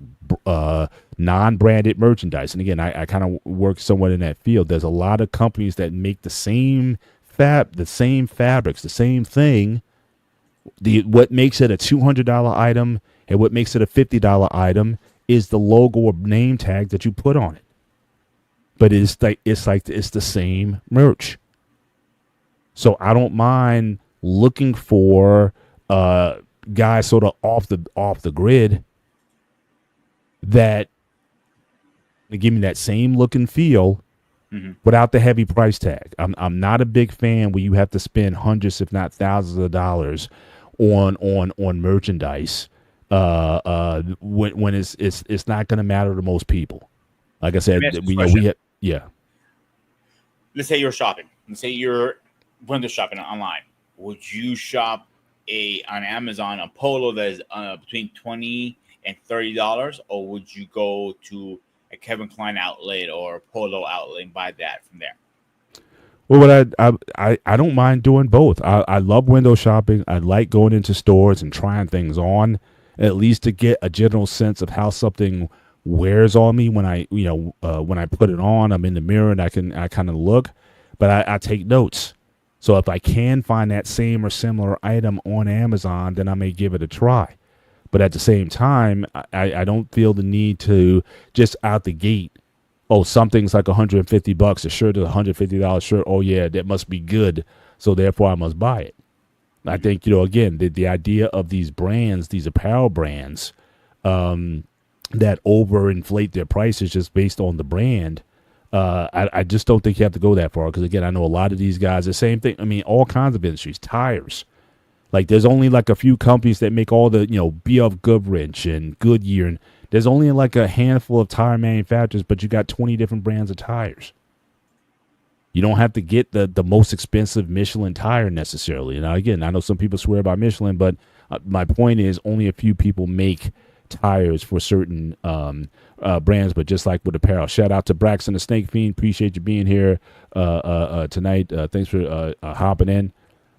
non-branded merchandise, and again, I kind of work somewhat in that field. There's a lot of companies that make the same the same fabrics, the same thing. What makes it a $200 item and what makes it a $50 item is the logo or name tag that you put on it. But it's the same merch. So I don't mind looking for guys sort of off the grid that give me that same look and feel without the heavy price tag. I'm not a big fan where you have to spend hundreds, if not thousands of dollars on merchandise when it's not going to matter to most people. Like I said, yeah. Let's say you're shopping. Let's say you're window shopping online. Would you shop on Amazon a polo that is between $20 and $30, or would you go to a Kevin Klein outlet or a polo outlet and buy that from there? Well, what I don't mind doing both. I love window shopping. I like going into stores and trying things on, at least to get a general sense of how something wears on me when I put it on. I'm in the mirror and I kind of look, but I take notes. So if I can find that same or similar item on Amazon, then I may give it a try. But at the same time, I don't feel the need to just out the gate, oh, something's like $150. A shirt is $150 shirt. Oh, yeah, that must be good. So therefore, I must buy it. I think, again, the idea of these brands, these apparel brands that overinflate their prices just based on the brand, I just don't think you have to go that far. Because, again, I know a lot of these guys, the same thing. I mean, all kinds of industries, tires. Like, there's only like a few companies that make all the, BF Goodrich and Goodyear. And there's only like a handful of tire manufacturers, but you got 20 different brands of tires. You don't have to get the most expensive Michelin tire necessarily. Now, again, I know some people swear by Michelin, but my point is only a few people make tires for certain brands, but just like with apparel. Shout out to Braxton the Snake Fiend. Appreciate you being here tonight. Thanks for hopping in.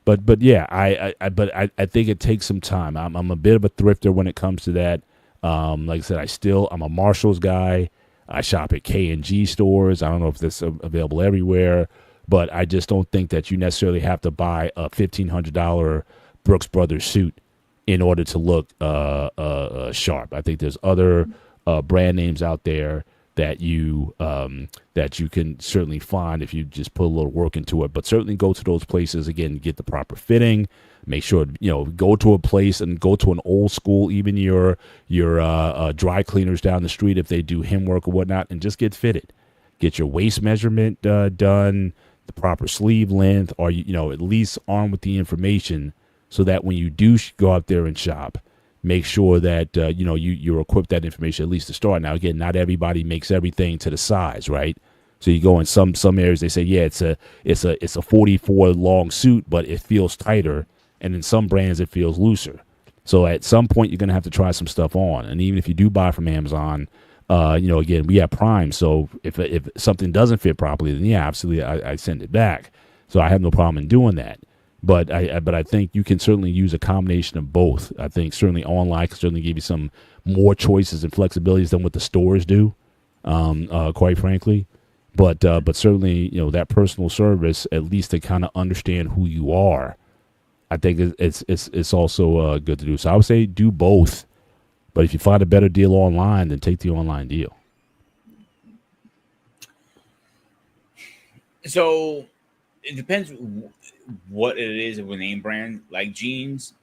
But yeah, I think it takes some time. I'm a bit of a thrifter when it comes to that. Like I said, I'm a Marshalls guy. I shop at K&G stores. I don't know if this is available everywhere, but I just don't think that you necessarily have to buy a $1,500 Brooks Brothers suit in order to look sharp. I think there's other brand names out there that you can certainly find if you just put a little work into it. But certainly go to those places again, get the proper fitting. Make sure go to a place and go to an old school, even your dry cleaners down the street if they do hem work or whatnot, and just get fitted. Get your waist measurement done, the proper sleeve length, or at least armed with the information so that when you do go out there and shop, make sure that you're equipped that information at least to start. Now again, not everybody makes everything to the size, right? So you go in some areas, they say, yeah, it's a 44 long suit, but it feels tighter. And in some brands, it feels looser. So at some point, you're going to have to try some stuff on. And even if you do buy from Amazon, again, we have Prime. So if something doesn't fit properly, then yeah, absolutely, I send it back. So I have no problem in doing that. But I think you can certainly use a combination of both. I think certainly online can certainly give you some more choices and flexibilities than what the stores do, quite frankly. But certainly, that personal service, at least to kind of understand who you are, I think it's also good to do. So I would say do both. But if you find a better deal online, then take the online deal. So it depends what it is of a name brand. Like jeans,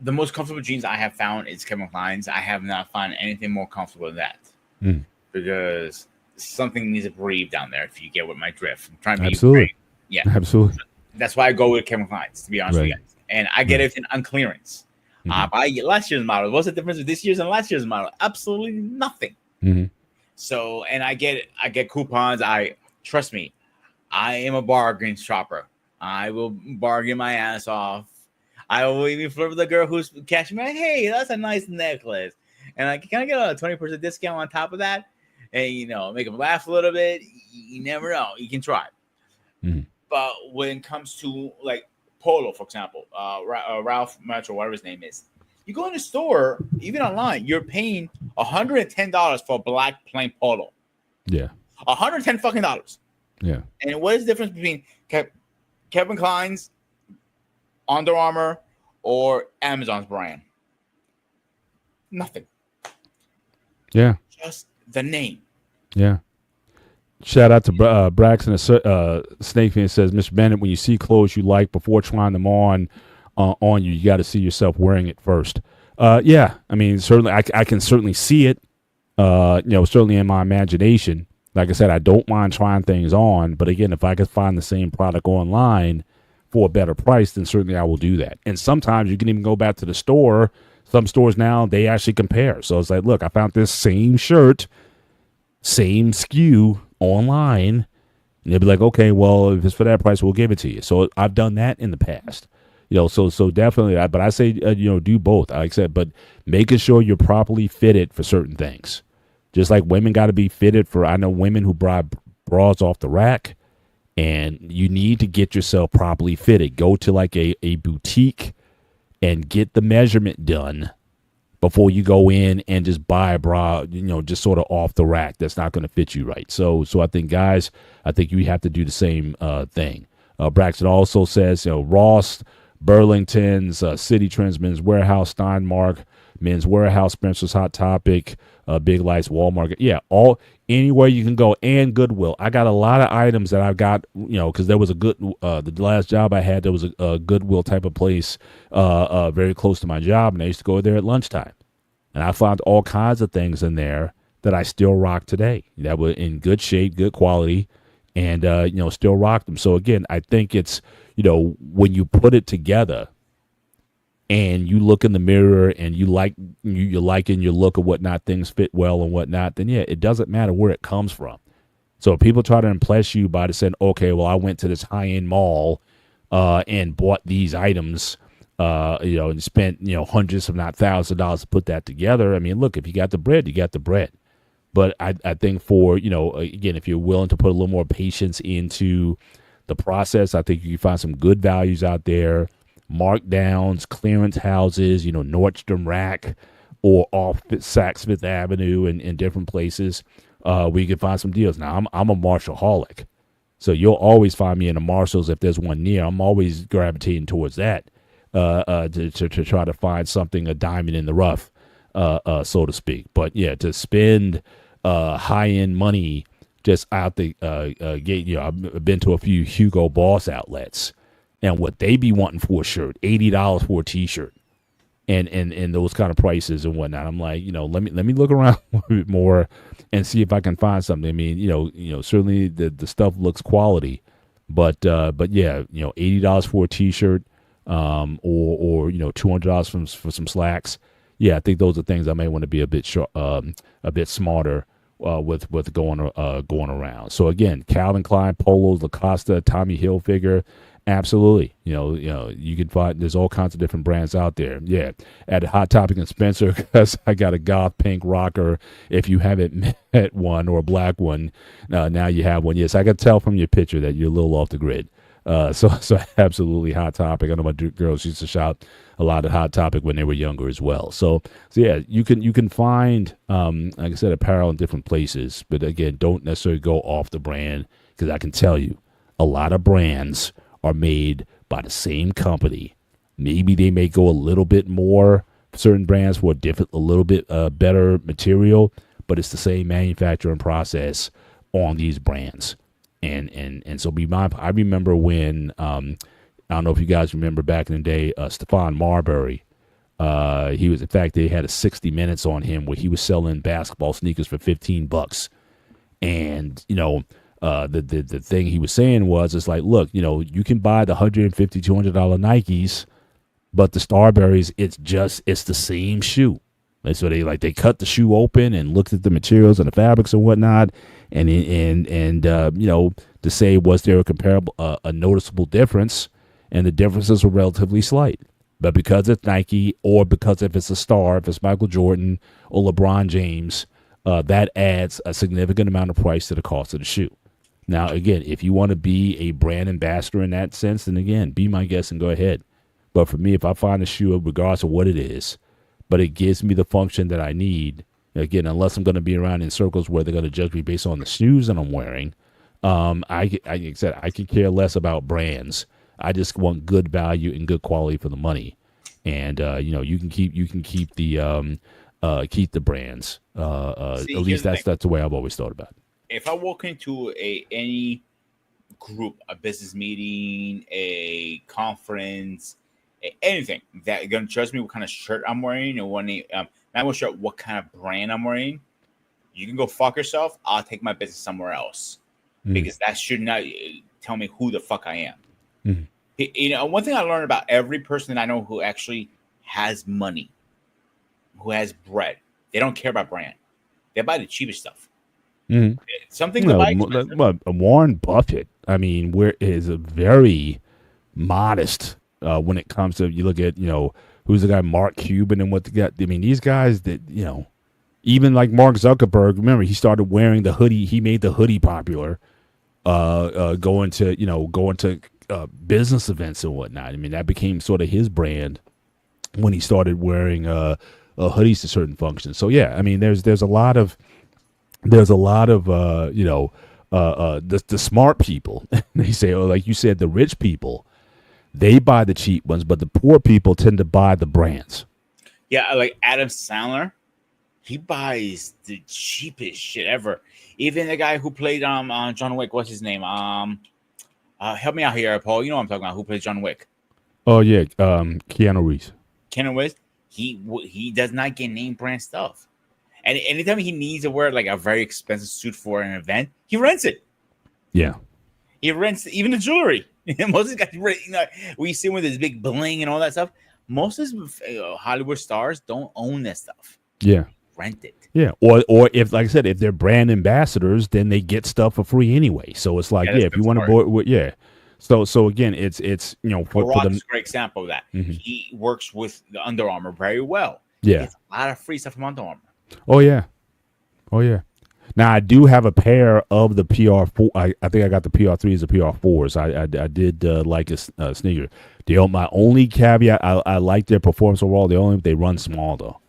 the most comfortable jeans I have found is Kevin Klein's. I have not found anything more comfortable than that because something needs to breathe down there. If you get with my drift, I'm trying to be absolutely, yeah, absolutely. That's why I go with Kevin Klein's, to be honest with you guys. And I get everything on clearance. I get last year's model. What's the difference with this year's and last year's model? Absolutely nothing. So, and I get coupons. Trust me, I am a bargain shopper. I will bargain my ass off. I will even flirt with the girl who's catching me. Hey, that's a nice necklace. And can I get a 20% discount on top of that? And, make them laugh a little bit. You never know. You can try. But when it comes to like polo, for example, Ralph Metro, whatever his name is, you go in the store, even online, you're paying $110 for a black plain polo. Yeah, $110 fucking dollars. Yeah. And what is the difference between Kevin Klein's, Under Armour, or Amazon's brand? Nothing. Yeah. Just the name. Yeah. Shout out to Braxton Snake Fan says, Mr. Bennett, when you see clothes you like before trying them on you, you got to see yourself wearing it first. Yeah, I mean, certainly, I can certainly see it. Certainly in my imagination. Like I said, I don't mind trying things on, but again, if I could find the same product online for a better price, then certainly I will do that. And sometimes you can even go back to the store. Some stores now, they actually compare. So it's like, look, I found this same shirt, same SKU online. And they'll be like, okay, well, if it's for that price, we'll give it to you. So I've done that in the past. So definitely, but I say, do both. Like I said, but making sure you're properly fitted for certain things. Just like women got to be fitted for, I know women who buy bras off the rack, and you need to get yourself properly fitted. Go to like a boutique and get the measurement done before you go in and just buy a bra, just sort of off the rack that's not going to fit you right. So I think, guys, you have to do the same thing. Braxton also says, Ross, Burlington's, City Trends, Men's Warehouse, Steinmark, Men's Warehouse, Spencer's, Hot Topic, Big Lights, Walmart. Yeah, anywhere you can go, and Goodwill. I got a lot of items that I've got, because there was the last job I had, there was a Goodwill type of place very close to my job, and I used to go there at lunchtime. And I found all kinds of things in there that I still rock today that were in good shape, good quality, and, still rock them. So, again, I think it's, when you put it together, and you look in the mirror and you're liking your look or whatnot, things fit well and whatnot, then yeah, it doesn't matter where it comes from. So if people try to impress you by saying, okay, well, I went to this high-end mall and bought these items, and spent, hundreds if not thousands of dollars to put that together. I mean, look, if you got the bread, you got the bread. But I think for, again, if you're willing to put a little more patience into the process, I think you can find some good values out there. Markdowns, clearance houses, Nordstrom Rack, or off Saks Fifth Avenue and different places where you can find some deals. Now, I'm a Marshallholic, so you'll always find me in a Marshalls if there's one near. I'm always gravitating towards that to try to find something, a diamond in the rough, so to speak. But yeah, to spend high-end money just out the gate, I've been to a few Hugo Boss outlets. And what they be wanting for a shirt, $80 for a T-shirt, and those kind of prices and whatnot. I'm like, let me look around a little bit more and see if I can find something. I mean, certainly the stuff looks quality, but yeah, $80 for a T-shirt, or $200 for some slacks. Yeah, I think those are things I may want to be a bit smarter with going around. So again, Calvin Klein, Polos, Lacoste, Tommy Hilfiger. Absolutely. You can find, there's all kinds of different brands out there. Yeah. At Hot Topic and Spencer, because I got a goth pink rocker. If you haven't met one, or a black one, now you have one. Yes, I can tell from your picture that you're a little off the grid. So absolutely Hot Topic. I know my girls used to shop a lot at Hot Topic when they were younger as well. So yeah, you can find, like I said, apparel in different places. But again, don't necessarily go off the brand, because I can tell you a lot of brands are made by the same company. Maybe they may go a little bit more, certain brands, for a little bit better material, but it's the same manufacturing process on these brands. And so be mindful. I remember when, I don't know if you guys remember back in the day, Stephon Marbury, they had a 60 Minutes on him where he was selling basketball sneakers for $15. And, the thing he was saying was, it's like, look, you can buy the $150, $200 Nikes, but the Starberries, it's the same shoe. And so they cut the shoe open and looked at the materials and the fabrics and whatnot, and to say, was there a noticeable difference? And the differences were relatively slight. But because it's Nike, or because if it's a star, if it's Michael Jordan or LeBron James, that adds a significant amount of price to the cost of the shoe. Now, again, if you want to be a brand ambassador in that sense, then again, be my guest and go ahead. But for me, if I find a shoe, regardless of what it is, but it gives me the function that I need, again, unless I'm going to be around in circles where they're going to judge me based on the shoes that I'm wearing, Like I said, I can care less about brands. I just want good value and good quality for the money. And you can keep the brands. At See, here's least the thing. that's the way I've always thought about it. If I walk into any group, a business meeting, a conference, anything that you're gonna trust me what kind of shirt I'm wearing, or not what shirt, what kind of brand I'm wearing, you can go fuck yourself. I'll take my business somewhere else because that should not tell me who the fuck I am. Mhm. One thing I learned about every person that I know who actually has money, who has bread, they don't care about brand. They buy the cheapest stuff. Mhm. Something to buy expensive. Warren Buffett, I mean, is a very modest when it comes to, you look at, who's the guy, Mark Cuban, and what the guy, I mean, these guys that, even like Mark Zuckerberg, remember, he started wearing the hoodie. He made the hoodie popular, going to business events and whatnot. I mean, that became sort of his brand when he started wearing hoodies to certain functions. So yeah, I mean, there's a lot of the smart people. They say, like you said, the rich people, they buy the cheap ones, but the poor people tend to buy the brands. Yeah, like Adam Sandler, he buys the cheapest shit ever. Even the guy who played on John Wick, what's his name? Help me out here, Paul. You know what I'm talking about. Who plays John Wick? Oh yeah, Keanu Reeves. Keanu Reeves. He does not get name brand stuff. And anytime he needs to wear like a very expensive suit for an event, he rents it. Yeah. He rents even the jewelry. Most of the guys, we see him with his big bling and all that stuff. Most of his Hollywood stars don't own that stuff. Yeah. Rent it. Yeah. Or if, like I said, if they're brand ambassadors, then they get stuff for free anyway. So it's like, if you want to, yeah. So again, it's for Rock is a great example of that. Mm-hmm. He works with the Under Armour very well. Yeah. He gets a lot of free stuff from Under Armour. Oh yeah. Now I do have a pair of the PR4. I think I got the PR3s, the PR4s. I did like a sneaker. My only caveat, I like their performance overall. They run small though.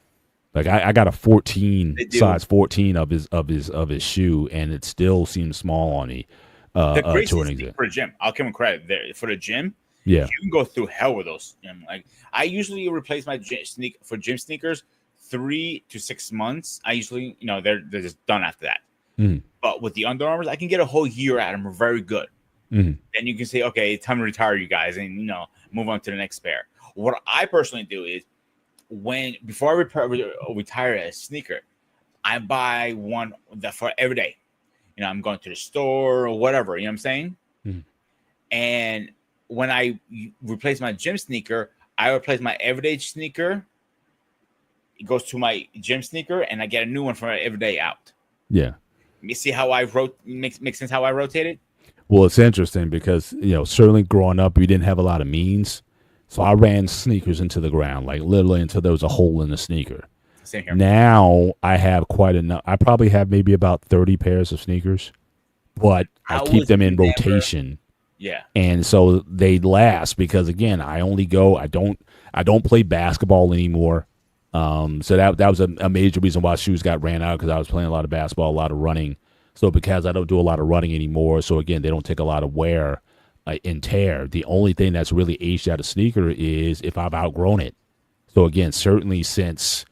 Like I got a 14 size 14 of his shoe, and it still seems small on me. The crazy for a gym, I'll give him credit there for the gym. Yeah, you can go through hell with those. Like I usually replace my gym sneakers 3 to 6 months. I usually, they're just done after that. Mm-hmm. But with the Under Armours, I can get a whole year out of them. Very good. Mm-hmm. Then you can say, okay, it's time to retire you guys, and move on to the next pair. What I personally do is before I retire a sneaker, I buy one that for every day. I'm going to the store or whatever. You know what I'm saying? Mm-hmm. And when I replace my gym sneaker, I replace my everyday sneaker. It goes to my gym sneaker, and I get a new one for every day out. Yeah. You see how I makes sense how I rotate it? Well, it's interesting because certainly growing up, we didn't have a lot of means, so I ran sneakers into the ground, like literally until there was a hole in the sneaker. Same here. Now I have quite enough. I probably have maybe about 30 pairs of sneakers, but I keep them in rotation. Yeah. And so they last because again, I don't play basketball anymore. So that was a major reason why shoes got ran out, because I was playing a lot of basketball, a lot of running. So because I don't do a lot of running anymore, so again, they don't take a lot of wear and tear. The only thing that's really aged out of sneaker is if I've outgrown it. So again, certainly since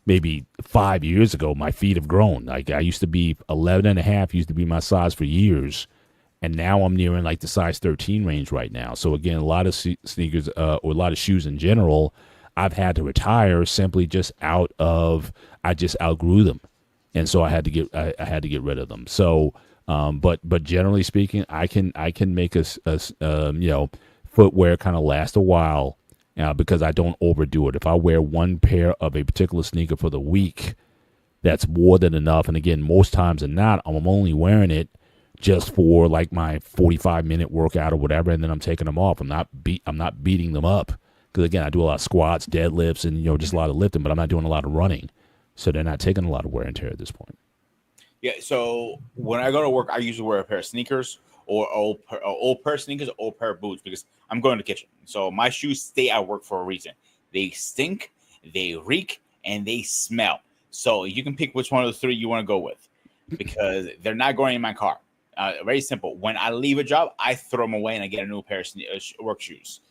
maybe 5 years ago, my feet have grown. Like I used to be 11 and a half, used to be my size for years. And now I'm nearing like the size 13 range right now. So again, a lot of sneakers or a lot of shoes in general, I've had to retire simply just I just outgrew them. And so I had to get rid of them. So, but generally speaking, I can make footwear kind of last a while, because I don't overdo it. If I wear one pair of a particular sneaker for the week, that's more than enough. And again, most times than not, I'm only wearing it just for like my 45-minute workout or whatever, and then I'm taking them off. I'm not beating them up, because again, I do a lot of squats, deadlifts, and just a lot of lifting, but I'm not doing a lot of running. So they're not taking a lot of wear and tear at this point. Yeah. So when I go to work, I usually wear a pair of sneakers or old pair of sneakers, or old pair of boots, because I'm going to the kitchen. So my shoes stay at work for a reason. They stink, they reek, and they smell. So you can pick which one of the three you want to go with, because they're not going in my car. Very simple. When I leave a job, I throw them away and I get a new pair of work shoes.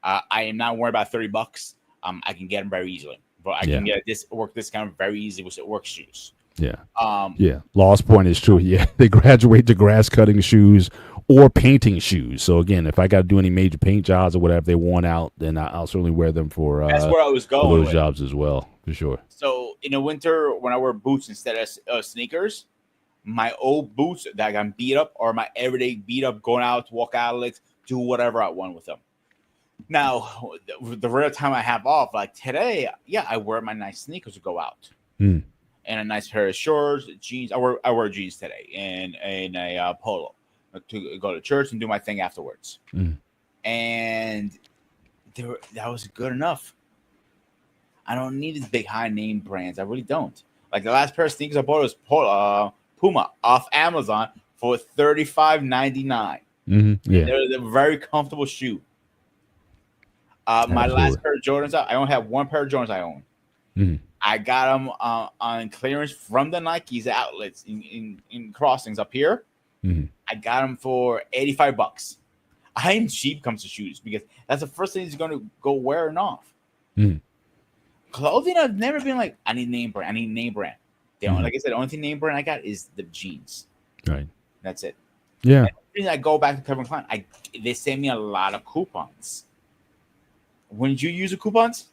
I am not worried about $30. I can get them very easily, but I can get this work discount very easy with work shoes. Yeah. Lost point is true. Yeah. They graduate to grass cutting shoes or painting shoes. So again, if I got to do any major paint jobs or whatever, they worn out, then I'll certainly wear them for that's where I was going for those jobs as well, for sure. So in the winter, when I wear boots instead of sneakers, my old boots that got beat up are my everyday beat up, going out to walk Alex, do whatever I want with them. Now, the rare time I have off, like today, I wear my nice sneakers to go out. And a nice pair of shorts, jeans. I wear jeans today and a polo to go to church and do my thing afterwards. And that was good enough. I don't need these big high name brands. I really don't. Like the last pair of sneakers I bought was Puma off Amazon for $35.99. They're a very comfortable shoe. My last pair of Jordans, I only have one pair of Jordans I own. I got them on clearance from the Nikes outlets in Crossings up here. I got them for $85. I am cheap comes to shoes because that's the first thing he's going to go wearing off. Clothing, I've never been like, I need name brand. Like I said, the only thing name brand I got is the jeans. Right. That's it. Yeah. And I go back to Calvin Klein. They send me a lot of coupons. When did you use the coupons?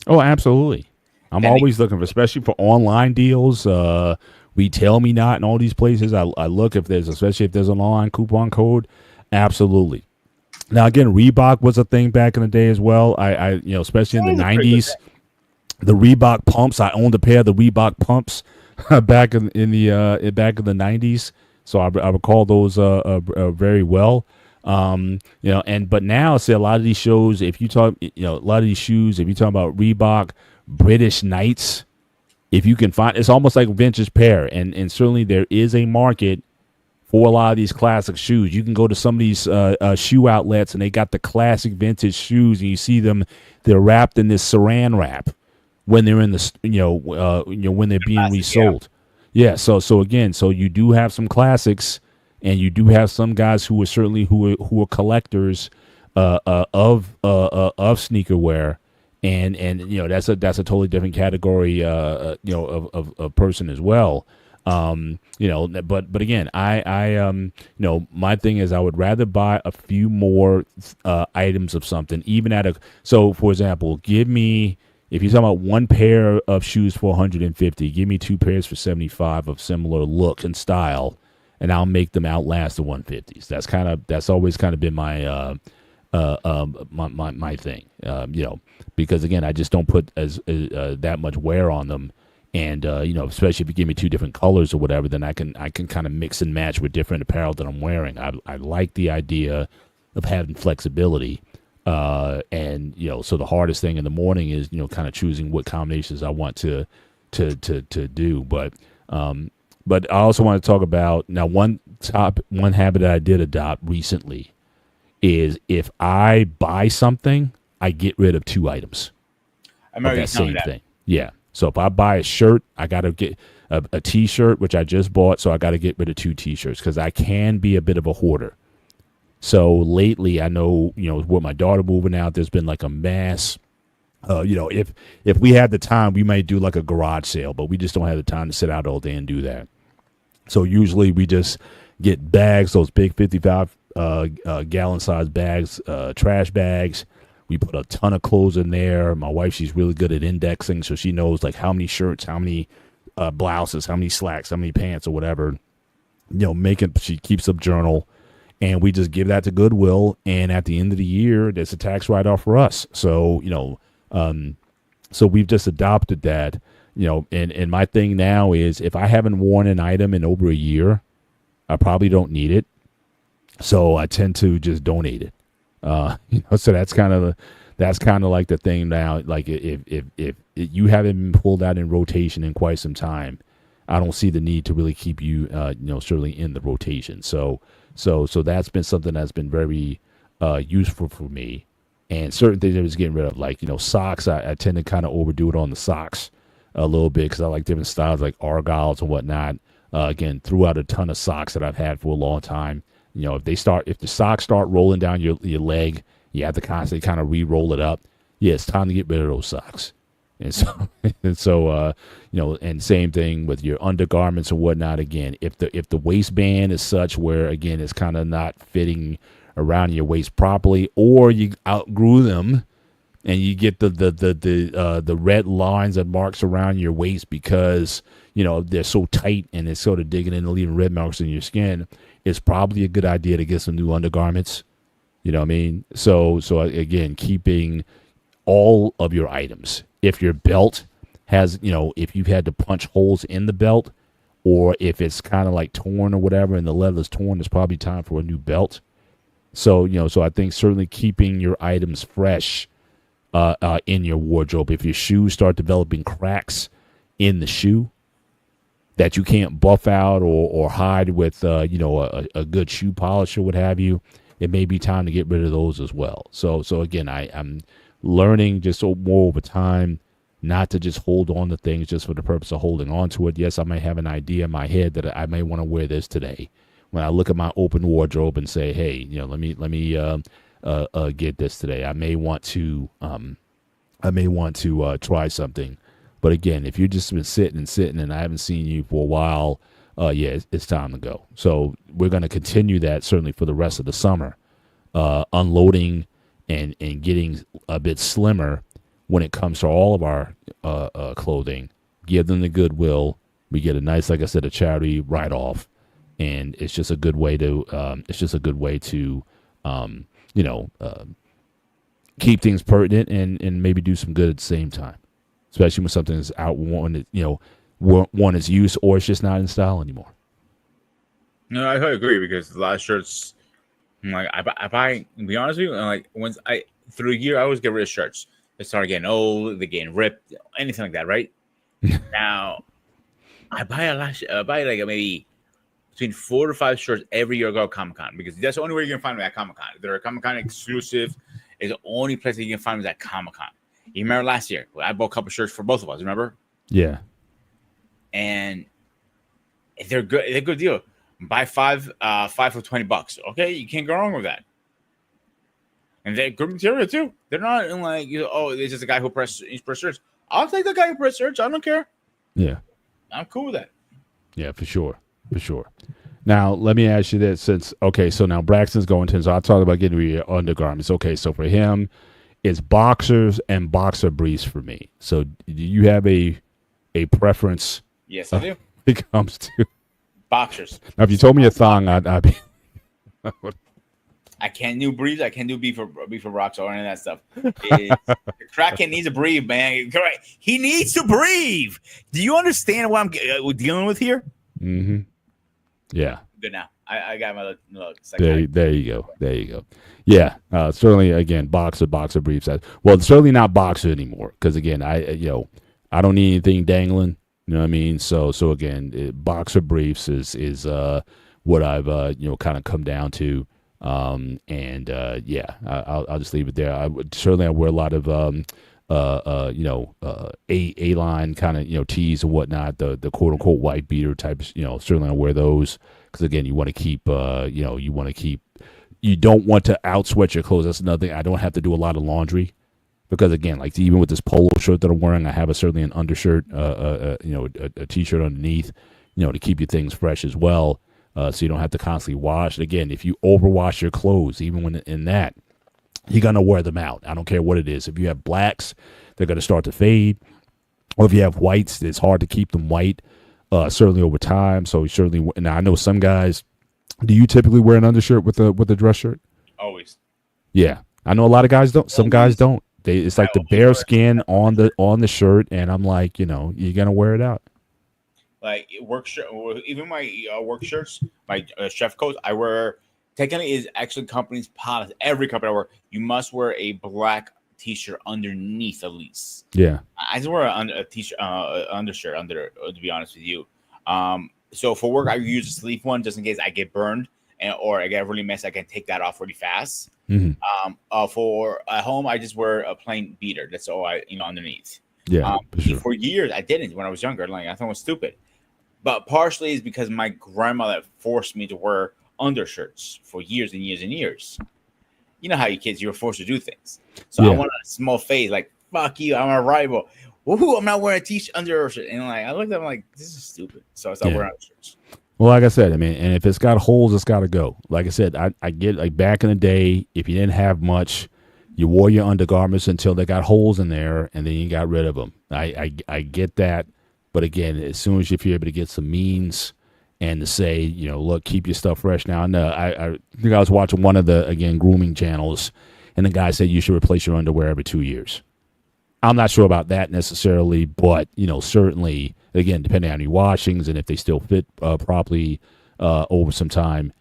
Oh, absolutely. I'm always looking for, especially for online deals, Retail Me Not, and all these places. I look especially if there's an online coupon code. Absolutely. Now, again, Reebok was a thing back in the day as well. I especially in the 90s, the Reebok pumps. I owned a pair of the Reebok pumps back in the 90s. So I recall those very well. But now, see, a lot of these shows, if you talk, a lot of these shoes, if you talk about Reebok, British Knights, if you can find, it's almost like vintage pair. And certainly there is a market for a lot of these classic shoes. You can go to some of these shoe outlets and they got the classic vintage shoes and you see them, they're wrapped in this saran wrap when they're in the, when they're being resold. Yeah. So you do have some classics. And you do have some guys who are collectors of sneaker wear, and that's a totally different category of person as well. But again, I my thing is I would rather buy a few more items of something, even so for example, give me, if you're talking about one pair of shoes for $150, give me two pairs for $75 of similar look and style. And I'll make them outlast the 150s. That's always kind of been my my thing. Because again, I just don't put as that much wear on them, and especially if you give me two different colors or whatever, then I can kind of mix and match with different apparel that I'm wearing. I like the idea of having flexibility, and so the hardest thing in the morning is kind of choosing what combinations I want to do, But I also want to talk about now one habit that I did adopt recently is if I buy something, I get rid of two items of that same thing. Yeah. So if I buy a shirt, I got to get a T-shirt, which I just bought, so I got to get rid of two T-shirts because I can be a bit of a hoarder. So lately, I know, with my daughter moving out, there's been like a mass. If we had the time, we might do like a garage sale, but we just don't have the time to sit out all day and do that. So usually we just get bags, those big 55 gallon size bags, trash bags. We put a ton of clothes in there. My wife, she's really good at indexing, so she knows like how many shirts, how many blouses, how many slacks, how many pants or whatever. She keeps a journal, and we just give that to Goodwill. And at the end of the year, there's a tax write-off for us. So so we've just adopted that. And my thing now is if I haven't worn an item in over a year, I probably don't need it. So I tend to just donate it. So that's kind of like the thing now. Like if you haven't been pulled out in rotation in quite some time, I don't see the need to really keep you, certainly in the rotation. So that's been something that's been very useful for me. And certain things I was getting rid of, like, socks, I tend to kind of overdo it on the socks a little bit because I like different styles like Argyles and whatnot. Again, threw out a ton of socks that I've had for a long time. If the socks start rolling down your leg, you have to constantly kind of re-roll it up. Yeah, it's time to get rid of those socks. And so, and same thing with your undergarments and whatnot. Again, if the waistband is such where again it's kind of not fitting around your waist properly, or you outgrew them, and you get the red lines and marks around your waist because they're so tight and it's sort of digging in and leaving red marks in your skin, it's probably a good idea to get some new undergarments. You know what I mean? So again, keeping all of your items. If your belt has, if you've had to punch holes in the belt, or if it's kind of like torn or whatever and the leather's torn, it's probably time for a new belt. So, so I think certainly keeping your items fresh in your wardrobe. If your shoes start developing cracks in the shoe that you can't buff out or hide with, a good shoe polish or what have you, it may be time to get rid of those as well. So again, I'm learning just more over time not to just hold on to things just for the purpose of holding on to it. Yes, I may have an idea in my head that I may want to wear this today. When I look at my open wardrobe and say, hey, let me get this today. I may want to try something. But again, if you've just been sitting and I haven't seen you for a while, it's time to go. So we're going to continue that certainly for the rest of the summer, unloading and getting a bit slimmer when it comes to all of our clothing. Give them the goodwill. We get a nice, like I said, a charity write-off, and it's just a good way to keep things pertinent and maybe do some good at the same time, especially when something is one is used or it's just not in style anymore. No, I agree, because a lot of shirts, like I buy, to be honest with you, like once through a year, I always get rid of shirts. They start getting old, they're getting ripped, anything like that, right? Now, I buy like maybe between 4 to 5 shirts every year I go to Comic-Con, because that's the only way you're going to find them at Comic-Con. They're a Comic-Con exclusive. It's the only place that you can find them is at Comic-Con. You remember last year, I bought a couple shirts for both of us, remember? Yeah. And they're good. They're a good deal. Buy 5 for $20. Okay, you can't go wrong with that. And they're good material too. They're not in like, this is a guy who press shirts. I'll take the guy who press shirts. I don't care. Yeah. I'm cool with that. Yeah, for sure. For sure. Now, let me ask you this. So now Braxton's going to, so I talked about getting rid of your undergarments. Okay, so for him, it's boxers and boxer briefs for me. So do you have a preference? Yes, I do. When it comes to boxers. Now, if you told me a thong, I'd be. I can't do briefs. I can't do beef or rocks or any of that stuff. The Kraken needs to breathe, man. He needs to breathe. Do you understand what I'm dealing with here? Mm-hmm. Yeah. Good now. I got my look. There you go. Yeah. Certainly, again, boxer briefs. Well, certainly not boxer anymore, because again, I don't need anything dangling. You know what I mean? So again, boxer briefs is what I've kind of come down to. I'll just leave it there. I wear a lot of A-line kind of tees and whatnot, the quote unquote white beater types. Certainly I wear those because again, you want to keep you don't want to outsweat your clothes. That's another thing. I don't have to do a lot of laundry because again, like even with this polo shirt that I'm wearing, I have certainly an undershirt, a t-shirt underneath, to keep your things fresh as well. So you don't have to constantly wash. Again, if you overwash your clothes, even when in that, you're going to wear them out. I don't care what it is. If you have blacks, they're going to start to fade. Or if you have whites, it's hard to keep them white, certainly over time. So certainly, now I know some guys, do you typically wear an undershirt with a dress shirt? Always. Yeah. I know a lot of guys don't. Some guys don't. It's like the bare skin on the shirt, and I'm like, you're going to wear it out. Like work shirt, even my work shirts, my chef coats, I wear. Technically, is actually company's policy. Every company I work, you must wear a black t-shirt underneath at least. Yeah, I just wear a t-shirt, undershirt under. To be honest with you, so for work, I use a sleeve one just in case I get burned or I get really messy. I can take that off really fast. Mm-hmm. For at home, I just wear a plain beater. That's all I underneath. Yeah, for years I didn't when I was younger. Like I thought it was stupid. but partially is because my grandmother forced me to wear undershirts for years and years and years. You know how you kids, you're forced to do things. So I went on a small phase, like, fuck you, I'm a rival. Woohoo, I'm not wearing a t-shirt, undershirt. And like, I looked at them like, this is stupid. So I started wearing undershirts. Well, like I said, I mean, and if it's got holes, it's got to go. Like I said, I get, like, back in the day, if you didn't have much, you wore your undergarments until they got holes in there, and then you got rid of them. I get that. But again, as soon as you're able to get some means and to say, you know, look, keep your stuff fresh now. And I think I was watching one of the, again, grooming channels, and the guy said you should replace your underwear every 2 years. I'm not sure about that necessarily, but, you know, certainly, again, depending on your washings and if they still fit properly over some time,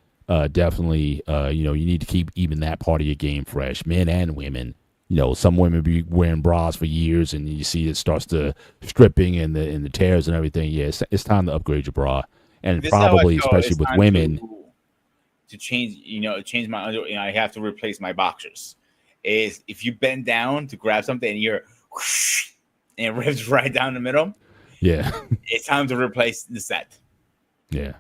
definitely, you know, you need to keep even that part of your game fresh, men and women. You know, some women be wearing bras for years, and you see it starts to stripping and the tears and everything. Yeah, it's time to upgrade your bra. And this probably, especially with women, to change, you know, change my underwear. You know, I have to replace my boxers. Is if you bend down to grab something and you're whoosh, and it rips right down the middle. Yeah, it's time to replace the set. Yeah.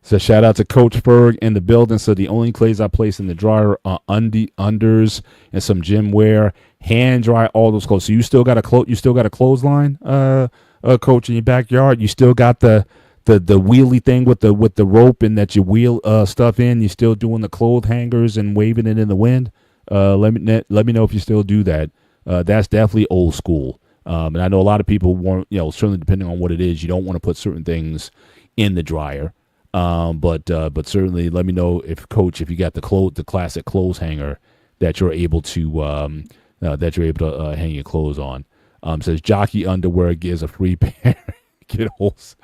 So shout out to Coach Berg in the building. So the only clothes I place in the dryer are unders and some gym wear. Hand dry all those clothes. So you still got a clothesline, Coach, in your backyard. You still got the wheelie thing with the rope and that you wheel stuff in. You still doing the clothes hangers and waving it in the wind. Let me know if you still do that. That's definitely old school. And I know a lot of people want, you know, certainly depending on what it is, you don't want to put certain things in the dryer. But certainly let me know if you got the classic clothes hanger that you're able to hang your clothes on. Says jockey underwear gives a free pair. Get holes,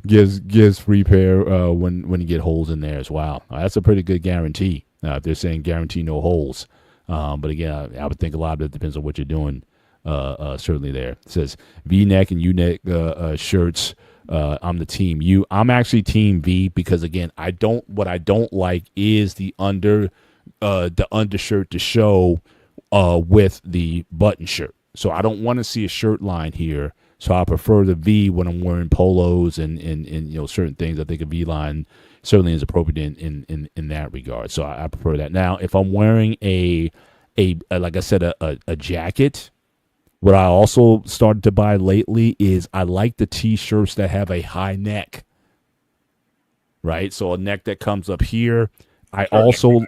gives free pair when you get holes in there as well. That's a pretty good guarantee. If they're saying guarantee no holes. But again, I would think a lot of it depends on what you're doing. Certainly there. It says V-neck and U-neck shirts. I'm the team U. I'm actually team V because again, what I don't like is the undershirt to show with the button shirt. So I don't want to see a shirt line here. So I prefer the V when I'm wearing polos and you know, certain things. I think a V line certainly is appropriate in that regard. So I prefer that. Now, if I'm wearing a like I said, a jacket, what I also started to buy lately is I like the T-shirts that have a high neck, right? So a neck that comes up here. I also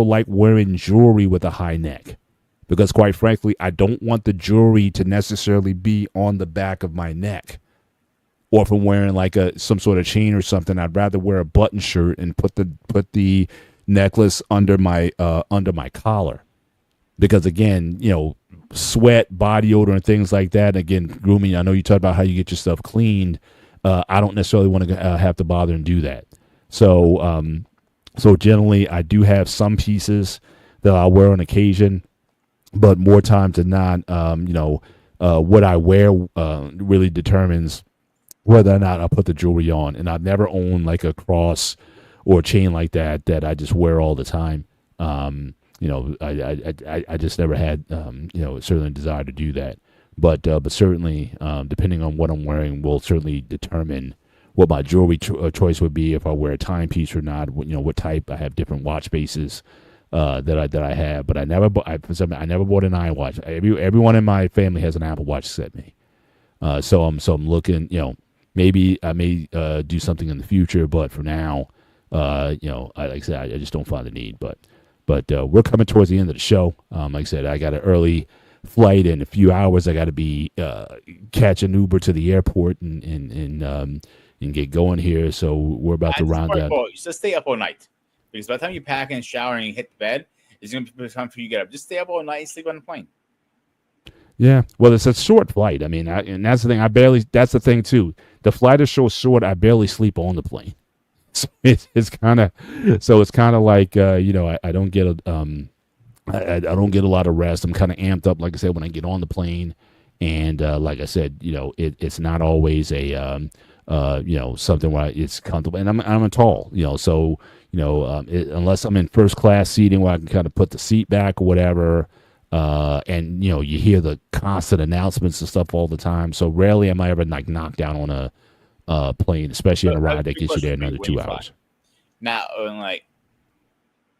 like wearing jewelry with a high neck because, quite frankly, I don't want the jewelry to necessarily be on the back of my neck. Or if I'm wearing like some sort of chain or something, I'd rather wear a button shirt and put the necklace under my collar. Because again, you know, sweat, body odor, and things like that. Again, grooming. I know you talk about how you get your stuff cleaned. I don't necessarily want to have to bother and do that. So, so generally, I do have some pieces that I wear on occasion, but more times than not, you know, what I wear really determines whether or not I put the jewelry on. And I've never owned like a cross or a chain like that I just wear all the time. You know, I just never had, you know, certainly a desire to do that. But certainly, depending on what I'm wearing, will certainly determine what my jewelry choice would be if I wear a timepiece or not. You know, what type. I have different watch faces that I have, but I never bought an iWatch. Everyone in my family has an Apple Watch set me. So I'm looking. You know, maybe I may do something in the future, but for now, you know, like I said, I just don't find the need. But we're coming towards the end of the show. Like I said, I got an early flight in a few hours. I got to be catch an Uber to the airport and get going here. So we're about to round up. Just stay up all night because by the time you pack and shower and you hit the bed, it's going to be time for you to get up. Just stay up all night and sleep on the plane. Yeah, well, it's a short flight. I mean, and that's the thing. That's the thing too. The flight is so short. I barely sleep on the plane. So it's kind of like you know, I don't get I don't get a lot of rest. I'm kind of amped up, like I said, when I get on the plane, and like I said, you know, it's not always a you know, something where it's comfortable, and I'm tall, you know, so you know, unless I'm in first class seating where I can kind of put the seat back or whatever, And you hear the constant announcements and stuff all the time. So rarely am I ever like knocked down on a plane, especially on a ride that gets you there another 2 hours. Now,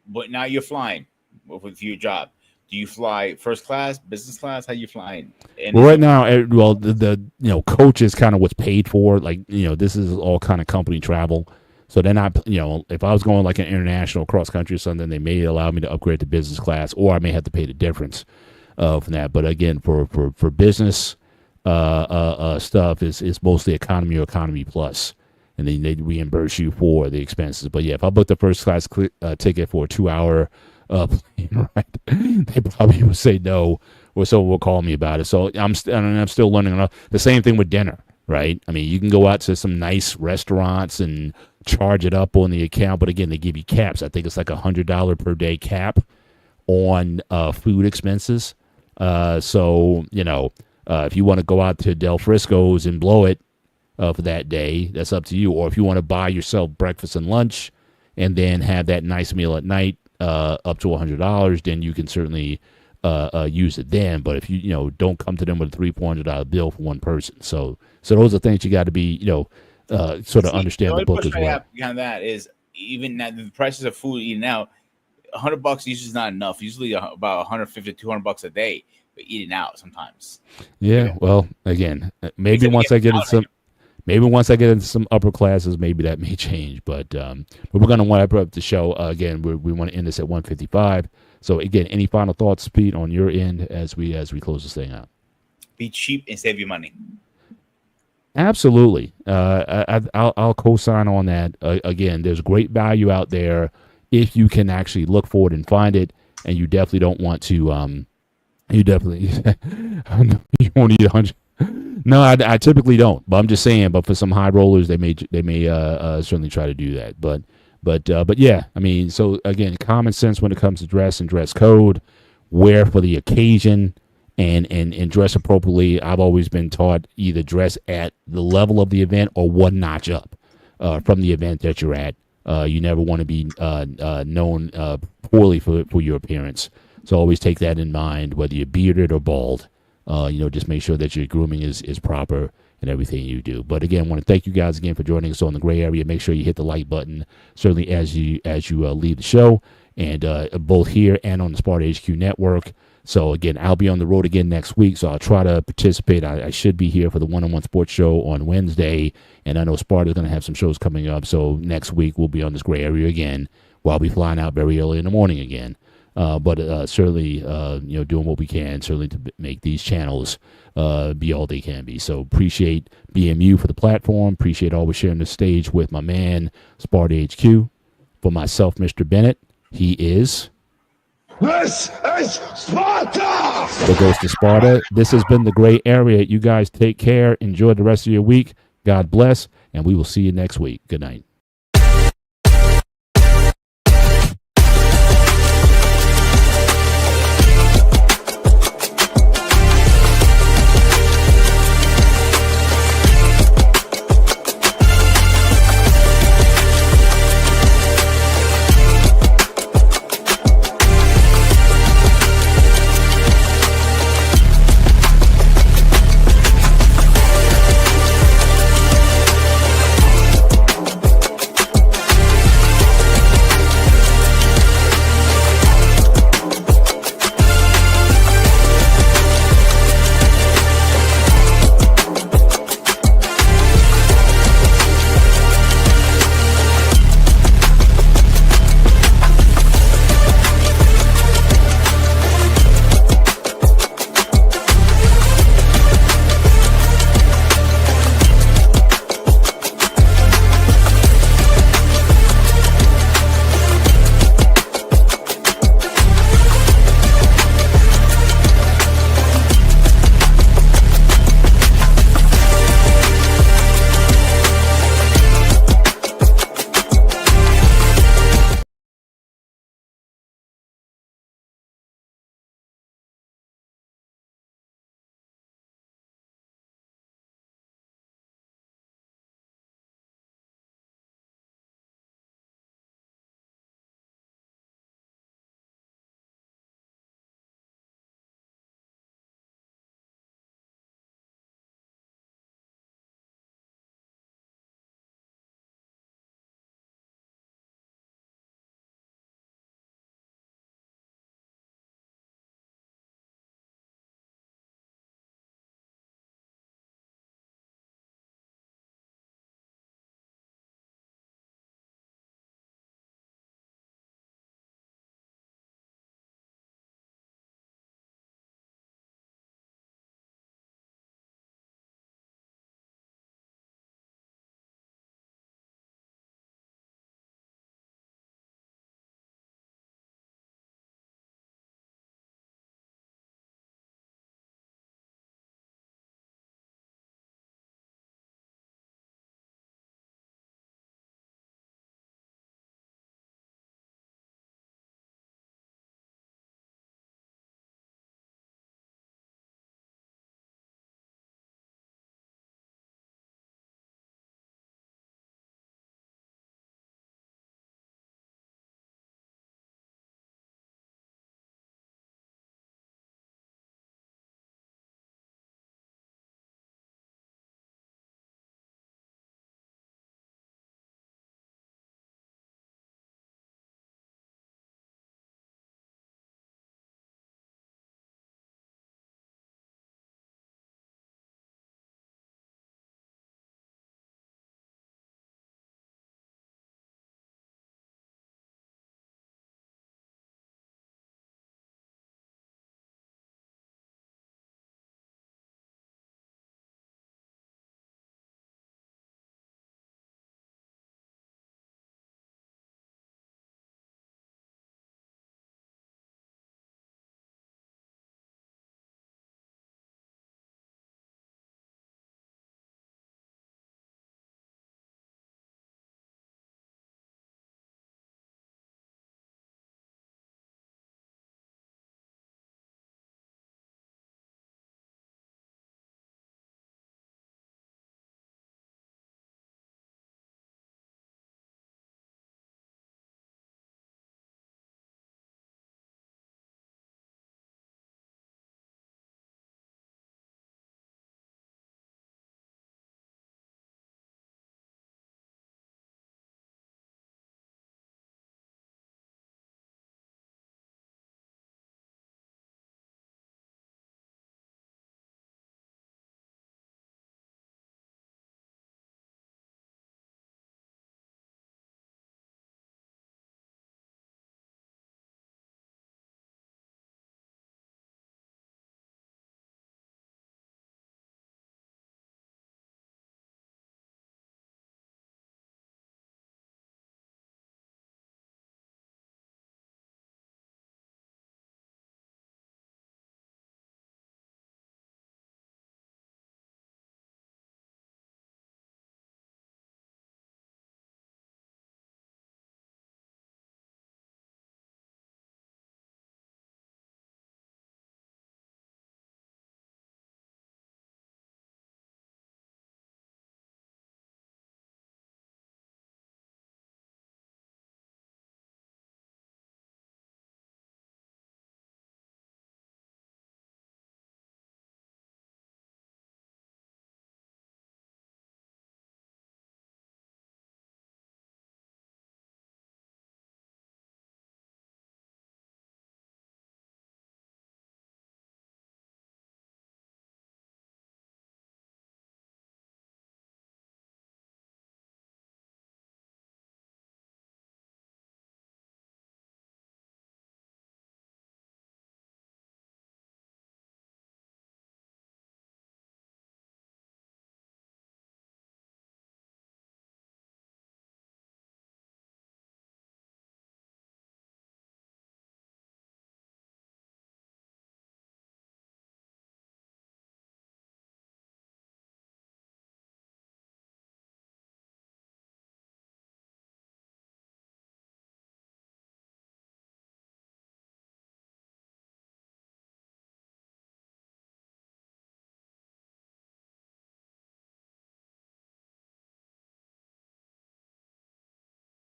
but now you're flying with your job. Do you fly first class, business class? How you flying? Well, right now, the coach is kind of what's paid for. Like, this is all kind of company travel. So they're not, if I was going like an international cross country or something, they may allow me to upgrade to business class, or I may have to pay the difference from that. But again, for business stuff, is mostly economy or economy plus, and then they reimburse you for the expenses. But yeah, if I book the first class ticket for a 2 hour plane ride, they probably would say no, or someone will call me about it. So I'm still learning. The same thing with dinner, right? I mean, you can go out to some nice restaurants and charge it up on the account, but again, they give you caps. I think it's like $100 per day cap on food expenses. So if you want to go out to Del Frisco's and blow it for that day, that's up to you. Or if you want to buy yourself breakfast and lunch and then have that nice meal at night, up to $100, then you can certainly use it then. But if you don't come to them with a $300-$400 bill for one person, so those are things you got to be sort of understand the book as well. Behind that is even now the prices of food eating out, $100 usually is not enough. Usually about $150-$200 a day for eating out sometimes. Yeah, well, again, maybe once I get into some upper classes, maybe that may change. But we're going to wrap up the show. Again, we want to end this at 1:55. So again, any final thoughts, Pete, on your end as we close this thing out? Be cheap and save your money. Absolutely. I'll co-sign on that. Again, there's great value out there if you can actually look for it and find it, and you definitely don't want to. You won't need 100. No, I typically don't, but I'm just saying. But for some high rollers, they may certainly try to do that. But yeah, I mean, so again, common sense when it comes to dress and dress code, wear for the occasion, and dress appropriately. I've always been taught either dress at the level of the event or one notch up from the event that you're at. You never want to be known poorly for your appearance. So always take that in mind, whether you're bearded or bald. Just make sure that your grooming is proper in everything you do. But again, I want to thank you guys again for joining us on The Gray Area. Make sure you hit the like button, certainly as you leave the show, and both here and on the Sparta HQ Network. So again, I'll be on the road again next week, so I'll try to participate. I should be here for the one-on-one sports show on Wednesday, and I know Sparta's going to have some shows coming up. So next week we'll be on this Gray Area again, while I'll be flying out very early in the morning again. But certainly, doing what we can, certainly to make these channels be all they can be. So appreciate BMU for the platform. Appreciate always sharing the stage with my man, Sparta HQ. For myself, Mr. Bennett, he is... This is Sparta! The Ghost of Sparta. This has been The Gray Area. You guys take care. Enjoy the rest of your week. God bless, and we will see you next week. Good night.